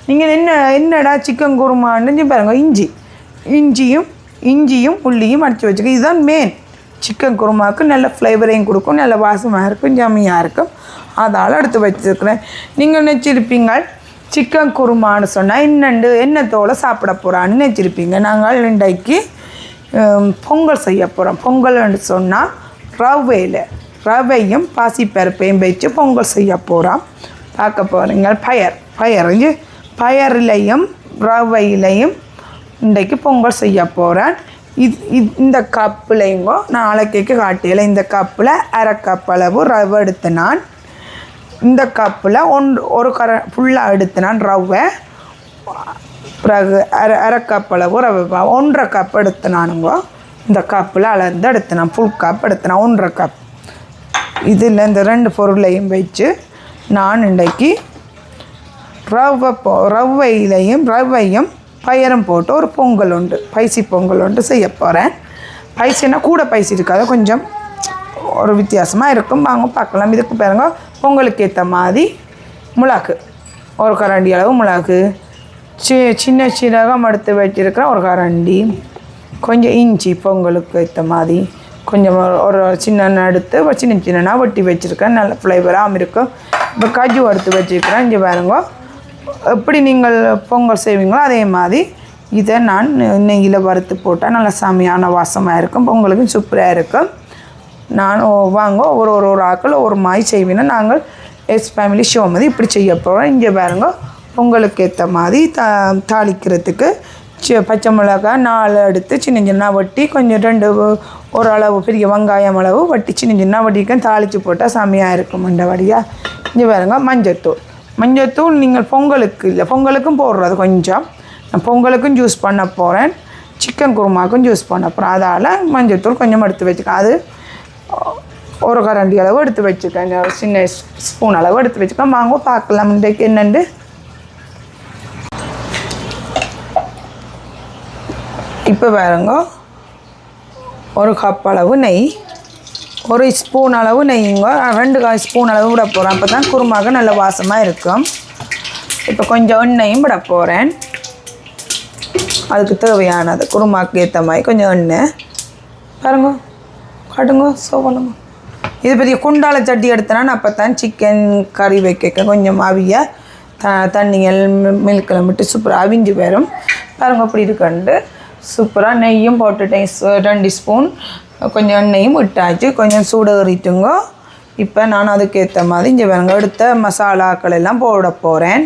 நீங்கள் என்னடா சிக்கன் குருமான்னு பாருங்கள். இஞ்சியும் உள்ளியும் அடித்து வச்சுக்க. இதுதான் மெயின். சிக்கன் குருமாவுக்கு நல்ல ஃப்ளேவரையும் கொடுக்கும், நல்ல வாசமாக இருக்கும், ஜம்மியாக இருக்கும். அதால் எடுத்து வச்சுருக்கிறேன். நீங்கள் நினச்சிருப்பீங்க சிக்கன் குருமான்னு சொன்னால் என்னத்தோடு சாப்பிட போகிறான்னு நினச்சிருப்பீங்க. நாங்கள் இன்றைக்கு பொங்கல் செய்ய போகிறோம். பொங்கல்னு சொன்னால் ரவையும் பாசிப்பருப்பையும் வச்சு பொங்கல் செய்ய போகிறோம். பார்க்க போகிறீங்க பயரிலையும் ரவையிலையும் இன்றைக்கு பொங்கல் செய்ய போகிறேன். இந்த கப்புலைங்க நாளைக்கு காட்டியில் இந்த கப்பில் 1/2 கப் அளவு ரவை எடுத்து நான் இந்த கப்பில் ஒரு ஃபுல்லாக எடுத்து நான் ரவை, பிறகு 1/2 கப் அளவு ரவை 1/2 கப் எடுத்து நானுங்க இந்த கப்பில் அளந்து எடுத்து நான் ஃபுல் கப் எடுத்து நான் 1/2 கப். இதில் இந்த 2 பொருளையும் வச்சு நான் இன்றைக்கு ரவையும் பயரும் போட்டு ஒரு பொங்கல் உண்டு, பைசி பொங்கல் உண்டு செய்ய போகிறேன். பைசின்னா கூட பைசி இருக்காது, கொஞ்சம் ஒரு வித்தியாசமாக இருக்கும். வாங்க பார்க்கலாம். இதுக்கு பாருங்க பொங்கலுக்கு ஏற்ற மாதிரி மிளகு, ஒரு கரண்டி அளவு மிளகு, சின்ன சீரகம் எடுத்து வச்சுருக்கிறேன் ஒரு கரண்டி, கொஞ்சம் இஞ்சி பொங்கலுக்கு ஏற்ற மாதிரி கொஞ்சம் ஒரு சின்ன எடுத்து சின்ன வெட்டி வச்சுருக்கேன், நல்ல ஃப்ளேவராகவும் இருக்கும். இப்போ கஜு எடுத்து வச்சுருக்கிறேன். இங்கே பாருங்க எப்படி நீங்கள் பொங்கல் செய்வீங்களோ அதே மாதிரி இதை நான் நெய்யில் வறுத்து போட்டால் நல்ல செமையான வாசமாக இருக்கும், பொங்கலுக்கும் சூப்பராக இருக்கும். நான் வாங்க ஒரு ஆக்கள் ஒரு மாதிரி செய்வேன்னா நாங்கள் எஸ் ஃபேமிலி ஷோ மாதிரி இப்படி செய்ய போகிறோம். இங்கே பாருங்க பொங்கலுக்கு ஏற்ற மாதிரி தாளிக்கிறதுக்கு பச்சை மிளகாய் 4 எடுத்து சின்ன வெட்டி கொஞ்சம் ஒரு அளவு பெரிய வெங்காயம் அளவு வெட்டி சின்ன வெட்டிக்க தாளித்து போட்டால் செமையாக இருக்கும். மண்டவடியாக இங்கே பாருங்க மஞ்சத்தூள் நீங்கள் பொங்கலுக்கும் போடுறது கொஞ்சம். நான் பொங்கலுக்கும் ஜூஸ் பண்ண போகிறேன், சிக்கன் குருமாவுக்கும் ஜூஸ் பண்ண போகிறேன். அதால் மஞ்சத்தூள் கொஞ்சம் எடுத்து வச்சுக்கேன். அது ஒரு கரண்டி அளவு எடுத்து வச்சுக்கேன், சின்ன ஸ்பூன் அளவு எடுத்து வச்சுக்கேன். வாங்க பார்க்கலாம் இன்றைக்கு என்னென்று. இப்போ பாருங்க ஒரு கப் அளவு நெய், ஒரு ஸ்பூன் அளவு நெய்ங்க, 2 ஸ்பூன் அளவு விட போகிறேன். அப்போ தான் குருமாவுக்கு நல்ல வாசமாக இருக்கும். இப்போ கொஞ்சம் எண்ணெயும் விட போகிறேன். அதுக்கு தேவையானது குருமாவுக்கு ஏற்ற மாதிரி கொஞ்சம் எண்ணெய் பாருங்க, காட்டுங்க, சோவலுங்க. இது பெரிய குண்டால சட்டி எடுத்தேன்னா அப்போ தான் சிக்கன் கறி வைக்க கொஞ்சம் அவிய தண்ணிகள் மில்கில் விட்டு சூப்பராக அவிஞ்சு வரும். பாருங்க அப்படி இருக்குண்டு சூப்பராக நெய்யும் போட்டுட்டேன், 2 ஸ்பூன் கொஞ்சம் எண்ணெயும் விட்டாச்சு, கொஞ்சம் சூடு ஏறிட்டுங்க. இப்போ நான் அதுக்கேற்ற மாதிரி இங்கே பாருங்க எடுத்த மசாலாக்கள் எல்லாம் போட போகிறேன்.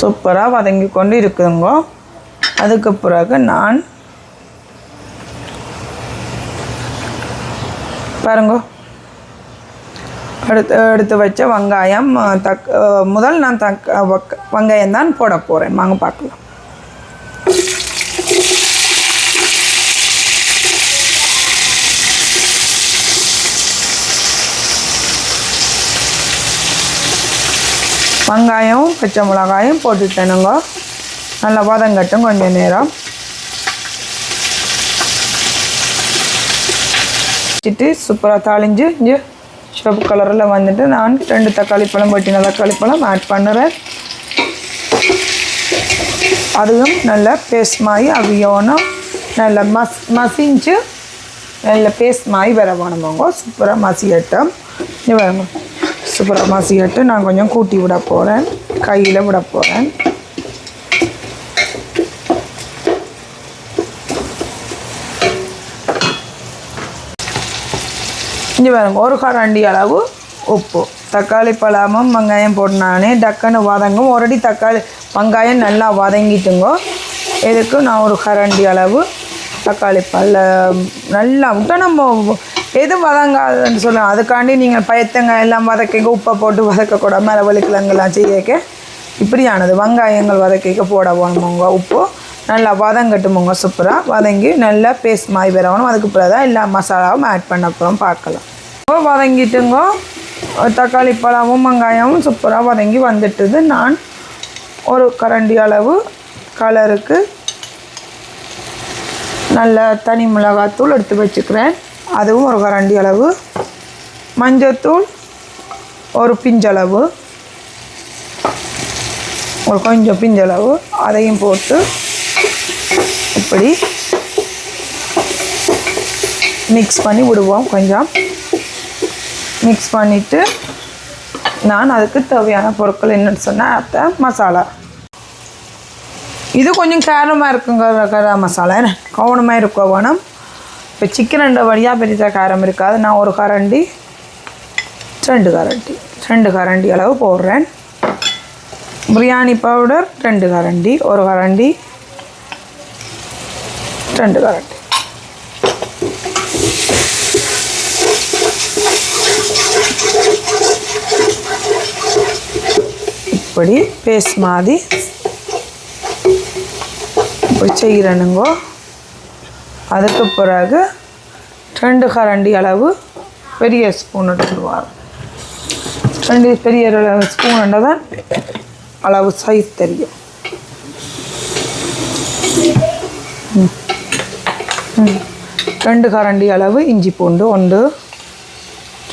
சூப்பராக வதங்கி கொண்டு இருக்குதுங்க. அதுக்கு பிறகு நான் பாருங்க எடுத்து வச்ச வெங்காயம் முதல் நான் வெங்காயம் தான் போட போகிறேன். வாங்க பார்க்கலாம். வெங்காயம் பச்சை மிளகாயும் போட்டுட்டேனுங்க. நல்லா வதங்கட்டும் கொஞ்சம் நேரம். வச்சுட்டு சூப்பராக தாளிஞ்சு இஞ்சி சிவப்பு கலரில் வந்துட்டு நான் 2 தக்காளி பழம் வெட்டின தக்காளி பழம் ஆட் பண்ணுறேன். அதுவும் நல்லா பேஸ்ட் மாதிரி அவியணும். நல்லா மசிஞ்சு நல்ல பேஸ்ட் மாதிரி வர வேணுமாங்க. சூப்பராக மசியட்டும். இங்கே வேணும் சூப்பராக மசியட்டு நான் கொஞ்சம் கூட்டி விட போகிறேன். கையில் விட போகிறேன். இங்கே பாருங்க ஒரு கரண்டி அளவு உப்பு. தக்காளி பழமும் வெங்காயம் போட்டுனானே டக்குன்னு வதங்கும். ஒரடி தக்காளி வெங்காயம் நல்லா வதங்கிட்டுங்க. இதுக்கு நான் ஒரு கரண்டி அளவு தக்காளி பழம் நல்லா விட்டால் நம்ம எது வதங்காதுன்னு சொல்லுவேன். அதுக்காண்டி நீங்கள் பயத்தங்காய் எல்லாம் வதக்கிக்க உப்பை போட்டு வதக்கக்கூடாது. மேலே வெளிக்கிழங்கெல்லாம் செய்யக்க இப்படியானது வெங்காயங்கள் வதக்கிக்க போட போகணுமோங்க. உப்பு நல்லா வதங்கட்டுமோங்க. சூப்பராக வதங்கி நல்லா பேஸ்ட் மாதிரி வரணும். அதுக்கு பிறகு தான் எல்லா மசாலாவும் ஆட் பண்ண அப்புறம் பார்க்கலாம். வதங்கிட்டுங்க. தக்காளி பழமும் வெங்காயமும் சூப்பராக வதங்கி வந்துட்டுது. நான் ஒரு கரண்டி அளவு கலருக்கு நல்ல தனி மிளகாத்தூள் எடுத்து வச்சுக்கிறேன். அதுவும் ஒரு கரண்டி அளவு. மஞ்சத்தூள் ஒரு பிஞ்சளவு, ஒரு கொஞ்சம் பிஞ்சளவு அதையும் போட்டு இப்படி மிக்ஸ் பண்ணி விடுவோம். கொஞ்சம் மிக்ஸ் பண்ணிவிட்டு நான் அதுக்கு தேவையான பொருட்கள் என்னென்னு சொன்னால் அத்தை மசாலா. இது கொஞ்சம் காரமாக இருக்குங்கிற மசாலா என்ன கவனமாக இருக்க வேணும். இப்போ சிக்கன் 2 வழியாக பெரிய காரம் இருக்காது. நான் ஒரு கரண்டி 2 கரண்டி அளவு போடுறேன். பிரியாணி பவுடர் 2 கரண்டி, ஒரு கரண்டி 2 கரண்டி. இப்படி பேஸ்ட் மாதிரி இப்படி செய்கிறேனுங்கோ. அதுக்கு பிறகு 2 கரண்டி அளவு பெரிய ஸ்பூன் எடுத்துடுவார். 2 பெரிய ஸ்பூன் தான் அளவு சைஸ் தெரியும். 2 கரண்டி அளவு இஞ்சி பூண்டு 1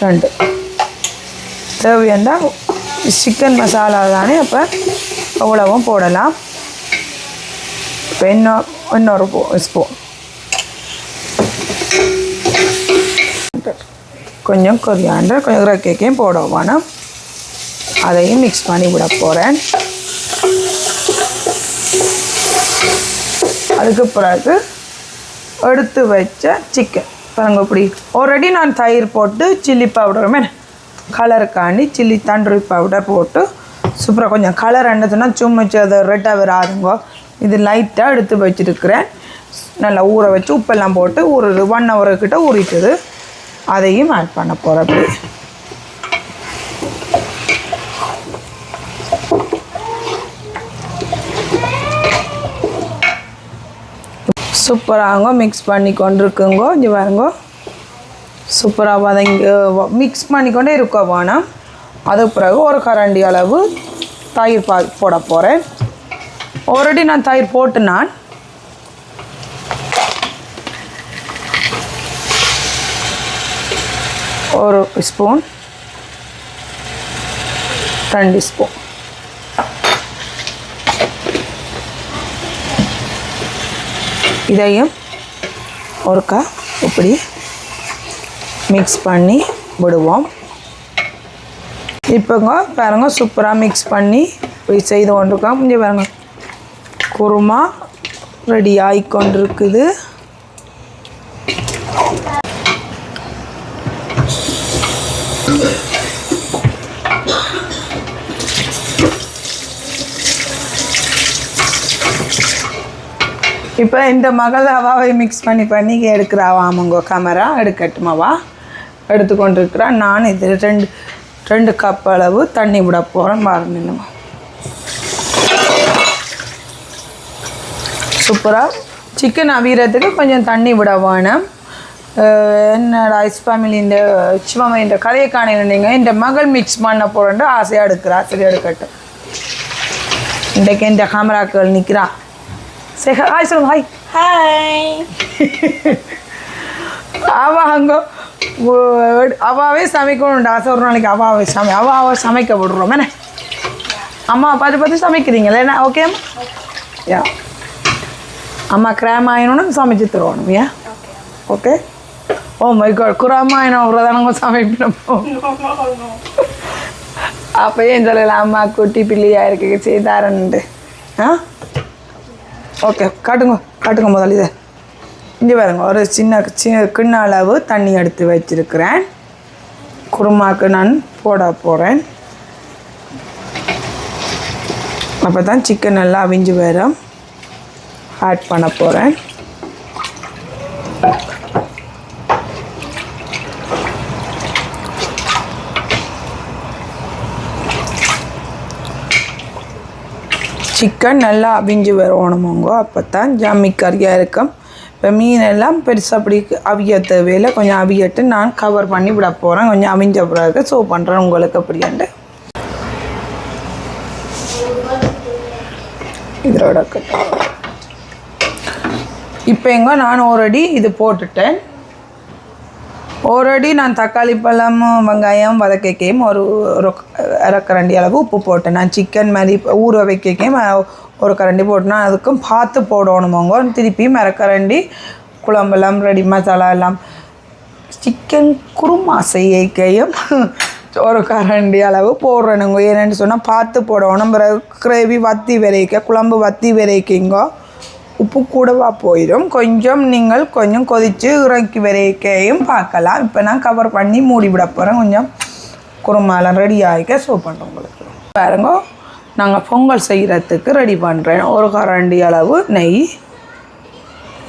2 தேவையாண்டா சிக்கன் மசாலா தானே. அப்போ அவ்வளவும் போடலாம். இப்போ இன்னொரு ஸ்பூன் கொஞ்சம் கொரியாண்டர் கொஞ்சம் இறக்கையும் போட வேணும். அதையும் மிக்ஸ் பண்ணி விட போகிறேன். அதுக்கு பிறகு எடுத்து வச்ச சிக்கன் பாருங்க. இப்படி ஆல்ரெடி நான் தயிர் போட்டு சில்லி பவுடருமே கலருக்காண்டி சில்லி தண்டூரி பவுடர் போட்டு சூப்பராக கொஞ்சம் கலர் என்னதுன்னா சும்மா அது ரெட்டாக வராதுங்கோ. இது லைட்டாக எடுத்து வச்சுருக்கிறேன். நல்லா ஊற வச்சு உப்பெல்லாம் போட்டு ஒரு 1 hour கிட்ட ஊறிட்டுது. அதையும் ஆட் பண்ண போகிறேன். அப்படி சூப்பராக மிக்ஸ் பண்ணி கொண்டு இருக்குங்கோ. இங்கே பாருங்க சூப்பராக வதங்கி மிக்ஸ் பண்ணிக்கொண்டே இருக்க வேணும். அதுக்கு பிறகு ஒரு கரண்டி அளவு தயிர் போட போகிறேன். ஆல்ரெடி நான் தயிர் போட்டு நான் ஒரு ஸ்பூன் 2 ஸ்பூன் இதையும் ஒருக்கா இப்படி மிக்ஸ் பண்ணி விடுவோம். இப்போங்க பாருங்க சூப்பராக மிக்ஸ் பண்ணி இப்படி செய்து கொண்டிருக்கோம். இங்கே பாருங்க குருமா ரெடி ஆகிக்கொண்டிருக்குது. இப்போ இந்த மகள் அவாவை மிக்ஸ் பண்ணி எடுக்கிறாவாமங்கோ கேமரா எடுக்கட்டுமாவா எடுத்துக்கொண்டு இருக்கிறா. நான் இது ரெண்டு கப் அளவு தண்ணி விட போகிறேன் பாருங்க. சூப்பராக சிக்கன் அவியறதுக்கு கொஞ்சம் தண்ணி விட வேணும். என்னோட ஐஸ் ஃபேமிலியின் சும்மா இந்த கதையை காணிங்க இந்த மகள் மிக்ஸ் பண்ண போகிறேன்ட்டு ஆசையாக எடுக்கிறா. சரி எடுக்கட்டும். இன்றைக்கு இந்த கேமராக்கள் நிற்கிறான். சரி ஹாய் சொல்லுங்க. ஹாய். அங்கே அவாவே சமைக்கணும்டா ஆசை. ஒரு நாளைக்கு அவாவை சமைக்க விடுறோம் என்ன அம்மா பார்த்து சமைக்கிறீங்களே என்ன? ஓகேம்மா. யா அம்மா கிராம் ஆயினோன்னு சமைச்சு தருவோம். ஏன் ஓகே. ஓ மை காட் குராமா ஆயினோம் அவ்வளோதானங்க சமைப்போம். அப்போ ஏன் சொல்லலாம் அம்மா குட்டி பிள்ளையாக இருக்கு செய்தாரன்ட்டு. ஆ ஓகே காட்டுங்க முதல்ல இதை. இங்கே பாருங்க ஒரு சின்ன கிண்ண அளவு தண்ணி எடுத்து வச்சிருக்கிறேன். குருமாக்கு நான் போட போகிறேன். அப்போ தான் சிக்கன் நல்லா அவிஞ்சு வரும். ஆட் பண்ண போகிறேன். சிக்கன் நல்லா அவிஞ்சு வரணுமோங்க. அப்போ தான் ஜம்மி கறியாக இருக்கும். இப்போ மீனெல்லாம் பெருசாக அப்படி அவிய தேவையில்லை. கொஞ்சம் அவியட்டு நான் கவர் பண்ணி விட போகிறேன். கொஞ்சம் அவிஞ்ச பிறகு ஷோ பண்ணுறேன் உங்களுக்கு அப்படியாண்டு. இதோட இப்போ எங்க நான் ஆல்ரெடி இது போட்டுட்டேன். ஆல்ரெடி நான் தக்காளி பழம் வெங்காயம் வதக்கைக்கையும் ஒரு அரைக்கரண்டி அளவு உப்பு போட்டேன். நான் சிக்கன் மாதிரி ஊற வைக்கையும் ஒரு கரண்டி போட்டேன்னா அதுக்கும் பார்த்து போடணுமோங்க. திருப்பியும் அரைக்கரண்டி குழம்பெல்லாம் ரெடி மசாலா எல்லாம் சிக்கன் குருமா செய்யக்கையும் ஒரு கரண்டி அளவு போடுறேனுங்க. ஏன்னு சொன்னால் பார்த்து போடணும். கிரேவி வத்தி விரைக்க குழம்பு வத்தி விரைக்கிங்கோ உப்பு கூடவா போயிடும். கொஞ்சம் நீங்கள் கொஞ்சம் கொதித்து இறக்கி வரைக்கையும் பார்க்கலாம். இப்போ நான் கவர் பண்ணி மூடி விட போகிறேன். கொஞ்சம் குருமாலாம் ரெடி ஆகிக்க ஷோ பண்ணுறோம் உங்களுக்கு. பாருங்க நாங்கள் பொங்கல் செய்கிறதுக்கு ரெடி பண்ணுறேன். ஒரு கரண்டி அளவு நெய்.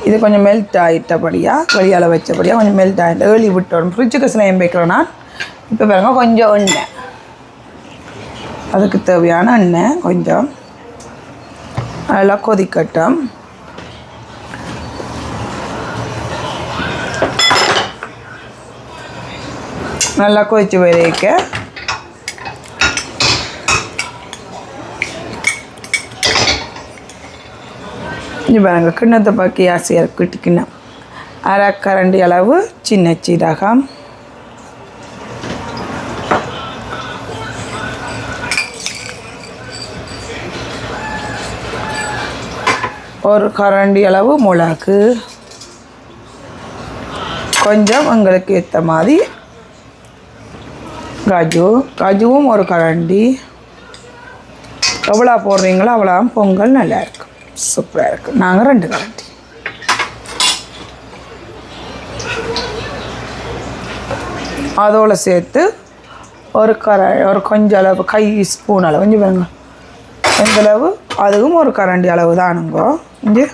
இது கொஞ்சம் மெல்ட் ஆகிட்டபடியாக வெளியால் வச்சபடியாக கொஞ்சம் மெல்ட் ஆகிட்டு வெளியே விட்டோம். ஃப்ரிட்ஜுக்கு சிலையம் வைக்கிறோன்னா இப்போ பாருங்க கொஞ்சம் எண்ணெய். அதுக்கு தேவையான எண்ணெய் கொஞ்சம் அதெல்லாம் கொதிக்கட்டும். நல்லா கொதிச்சு வரைக்க இது பாருங்க கிண்ணத்தை பாக்கி ஆசையாக இருக்கு. கிண்ணம் அரை கரண்டி அளவு சின்ன சீரகம், ஒரு கரண்டி அளவு மிளகு, கொஞ்சம் உங்களுக்கு ஏற்ற மாதிரி காஜுவும் ஒரு கரண்டி. எவ்வளோ போடுறீங்களோ அவ்வளோ பொங்கல் நல்லாயிருக்கும். சூப்பராக இருக்கும். நாங்கள் 2 கரண்டி. அதோடு சேர்த்து ஒரு கொஞ்சம் அளவு கை ஸ்பூன் அளவு கொஞ்சம் பாருங்க இந்த அளவு அதுவும் ஒரு கரண்டி அளவு தானுங்கோ. இஞ்சி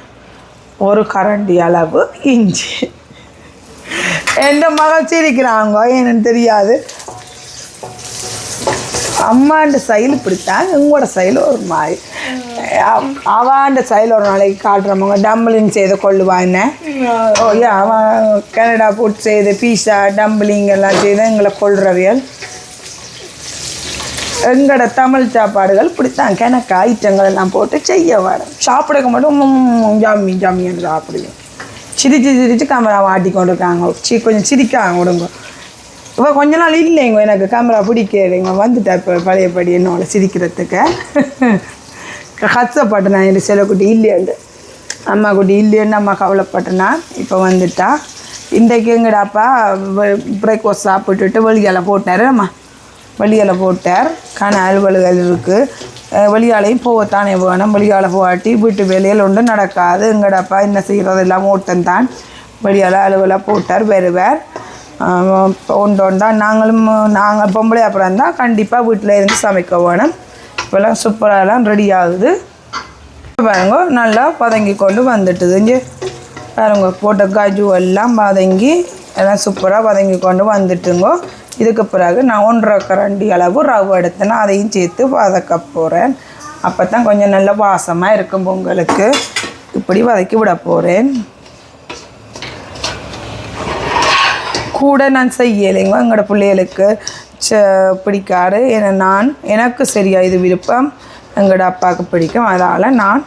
ஒரு கரண்டி அளவு இஞ்சி. எந்த மகள் சிரிக்கிறாங்க என்னன்னு தெரியாது. அம்மாண்ட சைல் இப்படித்தான், உங்களோட சைல் ஒரு மாதிரி. அவாண்ட சைல் ஒரு நாளைக்கு காட்டுறவங்க டம்பிளிங் செய்து கொள்ளுவா என்ன. ஓ ஏன் அவன் கனடா போட்டு செய்து பீஸா டம்பிளிங் எல்லாம் செய்து எங்களை கொள்றவியல். எங்களோட தமிழ் சாப்பாடுகள் இப்படித்தான் கிணக்கு ஐட்டங்கள் எல்லாம் போட்டு செய்ய வரும். சாப்பிடக்க மட்டும் ஜாமி ஜாமின்னு சாப்பிடுவேன். சிரித்து கேமரா மாட்டிக்கொண்டு இருக்காங்க. கொஞ்சம் சிரிக்காங்க விடுங்க. இப்போ கொஞ்ச நாள் இல்லைங்க எனக்கு கேமரா பிடிக்கிறேங்க. வந்துட்டேன் இப்போ பழையபடி என்னோட சிரிக்கிறதுக்கு. கஷ்டப்பட்டேன் நான் என் செல்லக்குட்டி இல்லையாண்டு அம்மா குட்டி இல்லைன்னு அம்மா கவலைப்பட்டேன்னா இப்போ வந்துட்டா. இன்றைக்கு எங்கடாப்பா பிரேக்ஃபாஸ்ட் சாப்பிட்டுட்டு வெளியால் போட்டார். அம்மா வெளியால் போட்டார். அலுவல்கள் இருக்குது. வெளியாலையும் போகத்தானே வேணும். வெளியால் போகாட்டி வீட்டு வேலையில் ஒன்றும் நடக்காது. எங்கடாப்பா என்ன செய்கிறது எல்லாம் ஓட்டம் தான். வெளியால் அலுவலாக போட்டார் வருவார். ஒன்றா நாங்கள் பொம்பளை அப்புறம் இருந்தால் கண்டிப்பாக வீட்டில் இருந்து சமைக்க வேணும். இப்போல்லாம் சூப்பராகலாம் ரெடி ஆகுது. பாருங்க நல்லா வதங்கி கொண்டு வந்துட்டுது. இங்கே பாருங்க போட்ட காஜு எல்லாம் வதங்கி எல்லாம் சூப்பராக வதங்கி கொண்டு வந்துட்டுங்கோ. இதுக்கு பிறகு நான் 1.5 கரண்டி அளவு ரவை எடுத்தேன்னா அதையும் சேர்த்து வதக்க போகிறேன். அப்போ தான் கொஞ்சம் நல்ல வாசமாக இருக்கும் பொங்கலுக்கு. இப்படி வதக்கி விட போகிறேன். கூட நான் செய்யலைங்க, எங்களோட பிள்ளைகளுக்கு பிடிக்காது. ஏன்னா எனக்கு சரியா இது விருப்பம், எங்களோட அப்பாவுக்கு பிடிக்கும். அதனால் நான்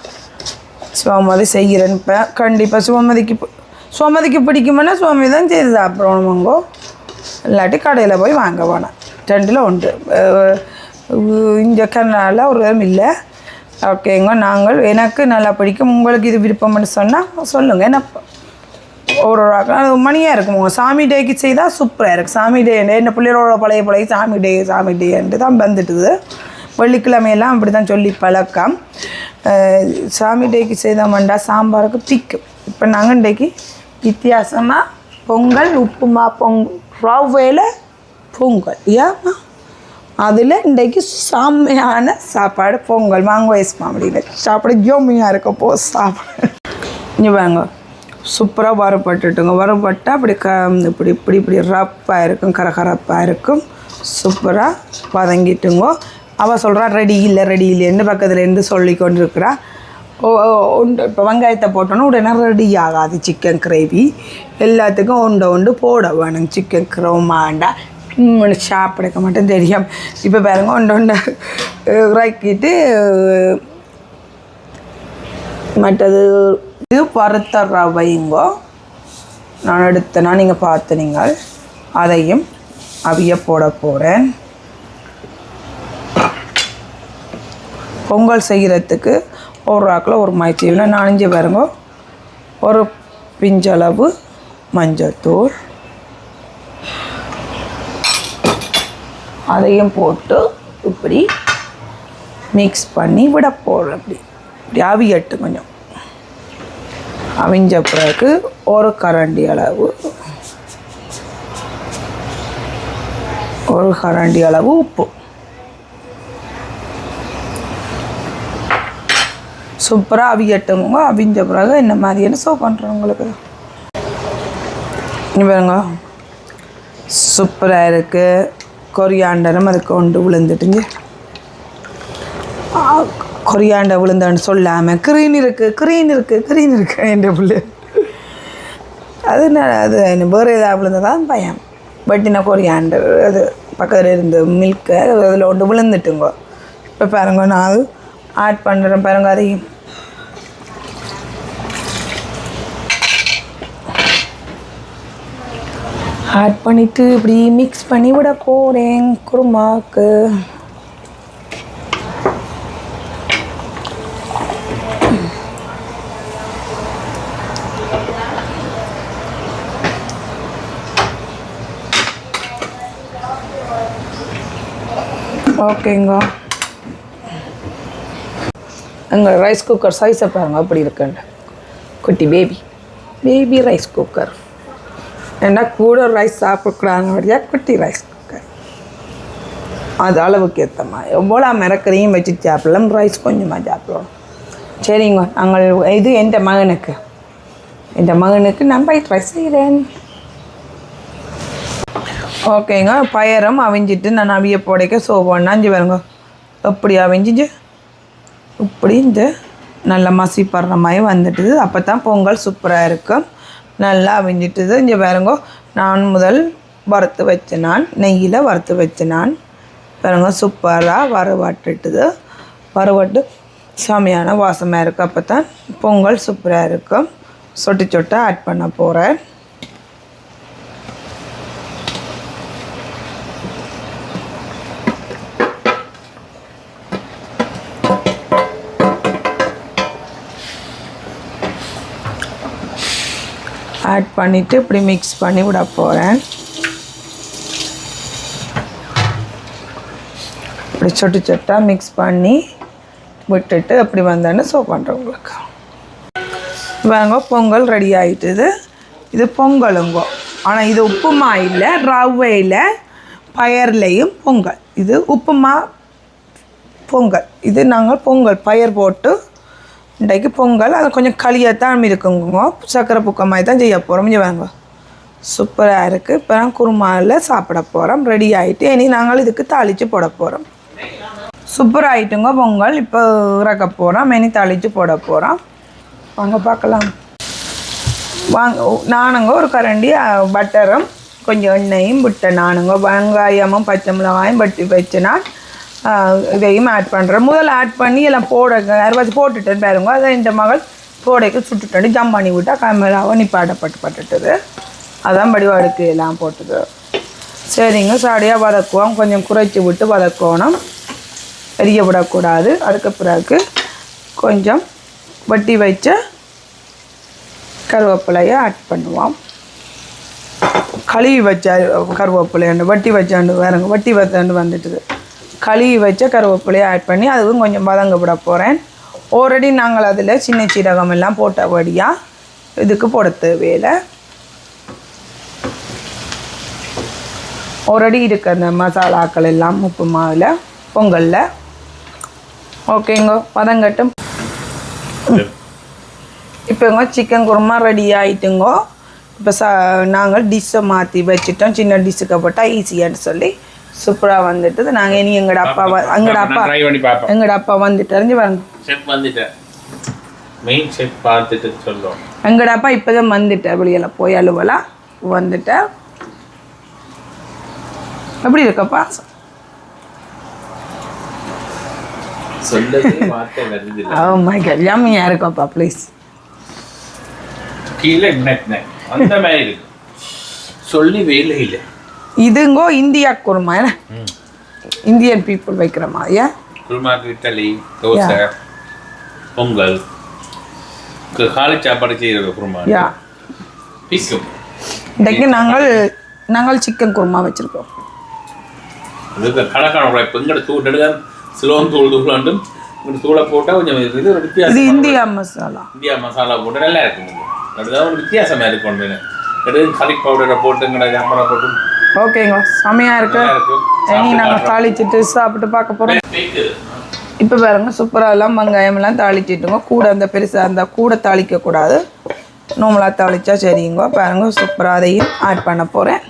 சுவமதி செய்கிறேன். இப்போ கண்டிப்பாக சுவமதிக்கு பிடிக்குமென்னா சுவமதி தான் செய்து சாப்பிட்றோமுங்கோ. இல்லாட்டி கடையில் போய் வாங்க வேணாம். 2ல் 1. இங்கே கர்நாடகாவில் ஒரு விதம் இல்லை. ஓகேங்க, எனக்கு நல்லா பிடிக்கும். உங்களுக்கு இது விருப்பம்னு சொன்னால் சொல்லுங்கள். என்ன ஒரு மணியாக இருக்கும். சாமி டேக்கு செய்தால் சூப்பராக இருக்குது. சாமி டே என்ன பிள்ளைகளோட பழைய சாமி டேன்ட்டு தான் வந்துட்டுது. வெள்ளிக்கிழமையெல்லாம் அப்படி தான் சொல்லி பழக்கம். சாமி டேக்கு செய்தோம்டா சாம்பாருக்கு பிக்கும். இப்போ நாங்கள் இன்றைக்கு வித்தியாசமாக பொங்கல் உப்புமா ரவையில் பொங்கல் ஏமா அதில் இன்றைக்கு செம்மையான சாப்பாடு பொங்கல் வாங்க வயசுமா அப்படின்னு சாப்பாடு ஜோமியாக இருக்கப்போ சாப்பாடு. இங்கே வாங்க சூப்பராக வறுபட்டுட்டுங்க. வறுபட்டால் அப்படி இப்படி ரப்பாக இருக்கும், கரகரப்பாக இருக்கும். சூப்பராக வதங்கிட்டுங்கோ. அவள் சொல்கிறா ரெடி இல்லைன்னு பக்கத்துலேருந்து சொல்லி கொண்டு இருக்கிறா. இப்போ வெங்காயத்தை போட்டோன்னா உடனே ரெடி ஆகாது சிக்கன் கிரேவி. எல்லாத்துக்கும் ஒன்று போட வேணும். சிக்கன் கிரேமாண்டா சாப்பிடக்க மட்டும் தெரியும். இப்போ பாருங்க ஒன்று இறக்கிட்டு மற்றது இது வறுத்த ரவைங்கோ நான் எடுத்தேன்னா நீங்கள் பார்த்து நீங்கள் அதையும் அவிய போட போகிறேன். பொங்கல் செய்கிறதுக்கு ஒரு ராக்கில் ஒரு மாய்ச்சினா 4 பாருங்க. ஒரு பிஞ்சளவு மஞ்சத்தூள் அதையும் போட்டு இப்படி மிக்ஸ் பண்ணி விட போடுறேன். இப்படி அவியட்டு கொஞ்சம் அவிஞ்ச பிறகு ஒரு கரண்டி அளவு உப்பு சூப்பராக அவியட்டுங்க. அவிஞ்ச பிறகு என்ன மாதிரியான சர்வ் பண்ணுறேன் உங்களுக்கு. பாருங்க சூப்பராக இருக்குது. கொரியாண்டரும் அதுக்கு கொண்டு விழுந்துட்டுங்க. கொரியாண்டை விழுந்தான்னு சொல்லாமல் க்ரீன் இருக்குது என்ற பிள்ளை. அது வேறு ஏதாவது விழுந்ததான் பயம். பட் என்ன கொரியாண்டர் அது பக்கத்தில் இருந்து மில்க்கு அதில் ஒன்று விழுந்துட்டுங்க. இப்போ பாருங்க நான் அது ஆட் பண்ணுறேன். பாருங்க அதையும் ஆட் பண்ணிவிட்டு இப்படி மிக்ஸ் பண்ணி விட போகிறேன் குருமாவுக்கு. ஓகேங்க, எங்கள் ரைஸ் குக்கர் சைஸை பாருங்கள் அப்படி இருக்குண்டு. குட்டி பேபி ரைஸ் குக்கர். ஏன்னா கூட ரைஸ் சாப்பிடக்கூடாதுடைய குட்டி ரைஸ் குக்கர். அது அளவுக்கு ஏற்றமா எவ்வளோ மிரக்கரையும் வச்சு சாப்பிடலாம். ரைஸ் கொஞ்சமாக சாப்பிடலாம். சரிங்க, நாங்கள் இது என் மகனுக்கு நான் ஒயிட் ரைஸ் செய்கிறேன். ஓகேங்க, பயரம் அவிஞ்சிட்டு நான் அவிய போடைக்க சோபம் 5 பாருங்க எப்படி அவிஞ்சிச்சு இப்படி இந்த நல்லா மசிப்படுற மாதிரி வந்துட்டுது. அப்போ தான் பொங்கல் சூப்பராக இருக்கும். நல்லா அவிஞ்சிட்டுது. இங்கே பாருங்க நான் முதல் வறுத்து வச்ச நெய்யில் வறுத்து வச்ச பாருங்க சூப்பராக வறுவட்டு செமையான வாசமாக இருக்குது. அப்போ தான் பொங்கல் சூப்பராக இருக்கும். சொட்டு ஆட் பண்ண போகிறேன். ஆட் பண்ணிவிட்டு இப்படி மிக்ஸ் பண்ணி விட போகிறேன். இப்படி சொட்டாக மிக்ஸ் பண்ணி விட்டுட்டு அப்படி வந்தேன்னு சர்வ் பண்ணுறேன் உங்களுக்கு. வாங்க பொங்கல் ரெடி ஆகிட்டுது. இது பொங்கலுங்கோ. ஆனால் இது உப்புமா இல்லை, ரவையில் பயர்லேயும் பொங்கல். இது உப்புமா பொங்கல். இது நாங்கள் பொங்கல் பயர் போட்டு இன்றைக்கு பொங்கல் அது கொஞ்சம் களியத்தான் இருக்குங்க. சக்கரை புக்க மாதிரி தான் செய்ய போகிறோம். இங்கே வாங்க, சூப்பராக இருக்குது. இப்போ தான் குருமாவில் சாப்பிட போகிறோம். ரெடி ஆகிட்டு இனி நாங்கள் இதுக்கு தாளித்து போட போகிறோம். சூப்பராக ஆகிட்டுங்க பொங்கல். இப்போ இறக்க போகிறோம், இனி தாளித்து போட போகிறோம். வாங்க பார்க்கலாம். வாங்க, நானுங்க ஒரு கரண்டி பட்டரும் கொஞ்சம் எண்ணெயும் விட்டேன். நானுங்க வெங்காயமும் பச்சை மிளகாயும் வட்டி வச்சுனா இதையும் ஆட் பண்ணுறேன். முதல்ல ஆட் பண்ணி எல்லாம் போட்டுட்டேன் பாருங்க. அதை இந்த மகள் போடைக்கு சுட்டுட்டு ஜம் பண்ணி விட்டால் கம்மியாகவும் நிப்பாட்டப்பட்டுட்டது. அதான் வடிவாடுக்கு எல்லாம் போட்டுது. சரிங்க, சாடியாக வதக்குவோம். கொஞ்சம் குறைச்சி விட்டு வதக்கணும், எரிய விடக்கூடாது. அதுக்கு பிறகு கொஞ்சம் வட்டி வச்ச கருவேப்பிலையை ஆட் பண்ணுவோம். கழுவி வச்ச கருவேப்பிலையாண்டு வட்டி வச்சாண்டு வேறுங்க, வட்டி வச்சாண்டு வந்துட்டுது. கழுவி வச்ச கருவேப்பிலையை ஆட் பண்ணி அதுவும் கொஞ்சம் வதங்க விட போகிறேன். ஆல்ரெடி நாங்கள் அதில் சின்ன சீரகம் எல்லாம் போட்டபடியாக இதுக்கு போட தேவையில்லை. ஆல்ரெடி இருக்க அந்த மசாலாக்கள் எல்லாம் உப்பு மாவில் பொங்கலில். ஓகேங்க, வதங்கட்டும். இப்போங்க சிக்கன் குருமா ரெடி ஆகிட்டுங்கோ. இப்போ நாங்கள் டிஷ்ஷை மாற்றி வச்சுட்டோம். சின்ன டிஷ்ஷுக்கு போட்டால் ஈஸியான்னு சொல்லி சூப்பராக வந்துட்டு நாங்கள் இனி எங்களோட அப்பா வந்துட்டு அறிஞ்சு வரணும். எங்களோட அப்பா இப்போ தான் வந்துட்டேன். வெளியில் போய் அலுவலாம் வந்துட்டேன். எப்படி இருக்கப்பா? யம்மியா இருக்கப்பா ப்ளீஸ். சொல்லி வேலை இல்லை. இதுங்கோ இந்தியா குருமா, என்ன இந்தியன் பீப்புள் வைக்கிற மாதிரியா? குருமாக்கு இட்லி, தோசை, பொங்கல், காலை சாப்பாடு செய்கிற குருமா. இன்றைக்கு நாங்கள் சிக்கன் குருமா வச்சுருக்கோம். அதுக்கு கணக்கான உழைப்பு. இங்கே தூள் எடுக்க சிலோன் தூள் தூளாண்டும் இங்கே தூளை போட்டால் கொஞ்சம் இது ஒரு வித்தியாசம். இது இந்தியா மசாலா. இந்தியா மசாலா போட்டு நல்லா இருக்கும். அதுதான் ஒரு வித்தியாசமாக இருக்கும். கறி பவுடரை போட்டு இங்கே அப்புறம் போட்டு ஓகேங்க, செமையாக இருக்கு. இனி நாங்கள் தாளிச்சிட்டு சாப்பிட்டு பார்க்க போகிறோம். இப்போ பாருங்க, சூப்பராக எல்லாம் வெங்காயம் எல்லாம் தாளிச்சிட்டுங்க. கூட அந்த பெருசாக இருந்தால் கூட தாளிக்கக்கூடாது, நார்மலாக தாளிச்சா சரிங்க. பாருங்க, சூப்பராக அதையும் ஆட் பண்ண போகிறேன்.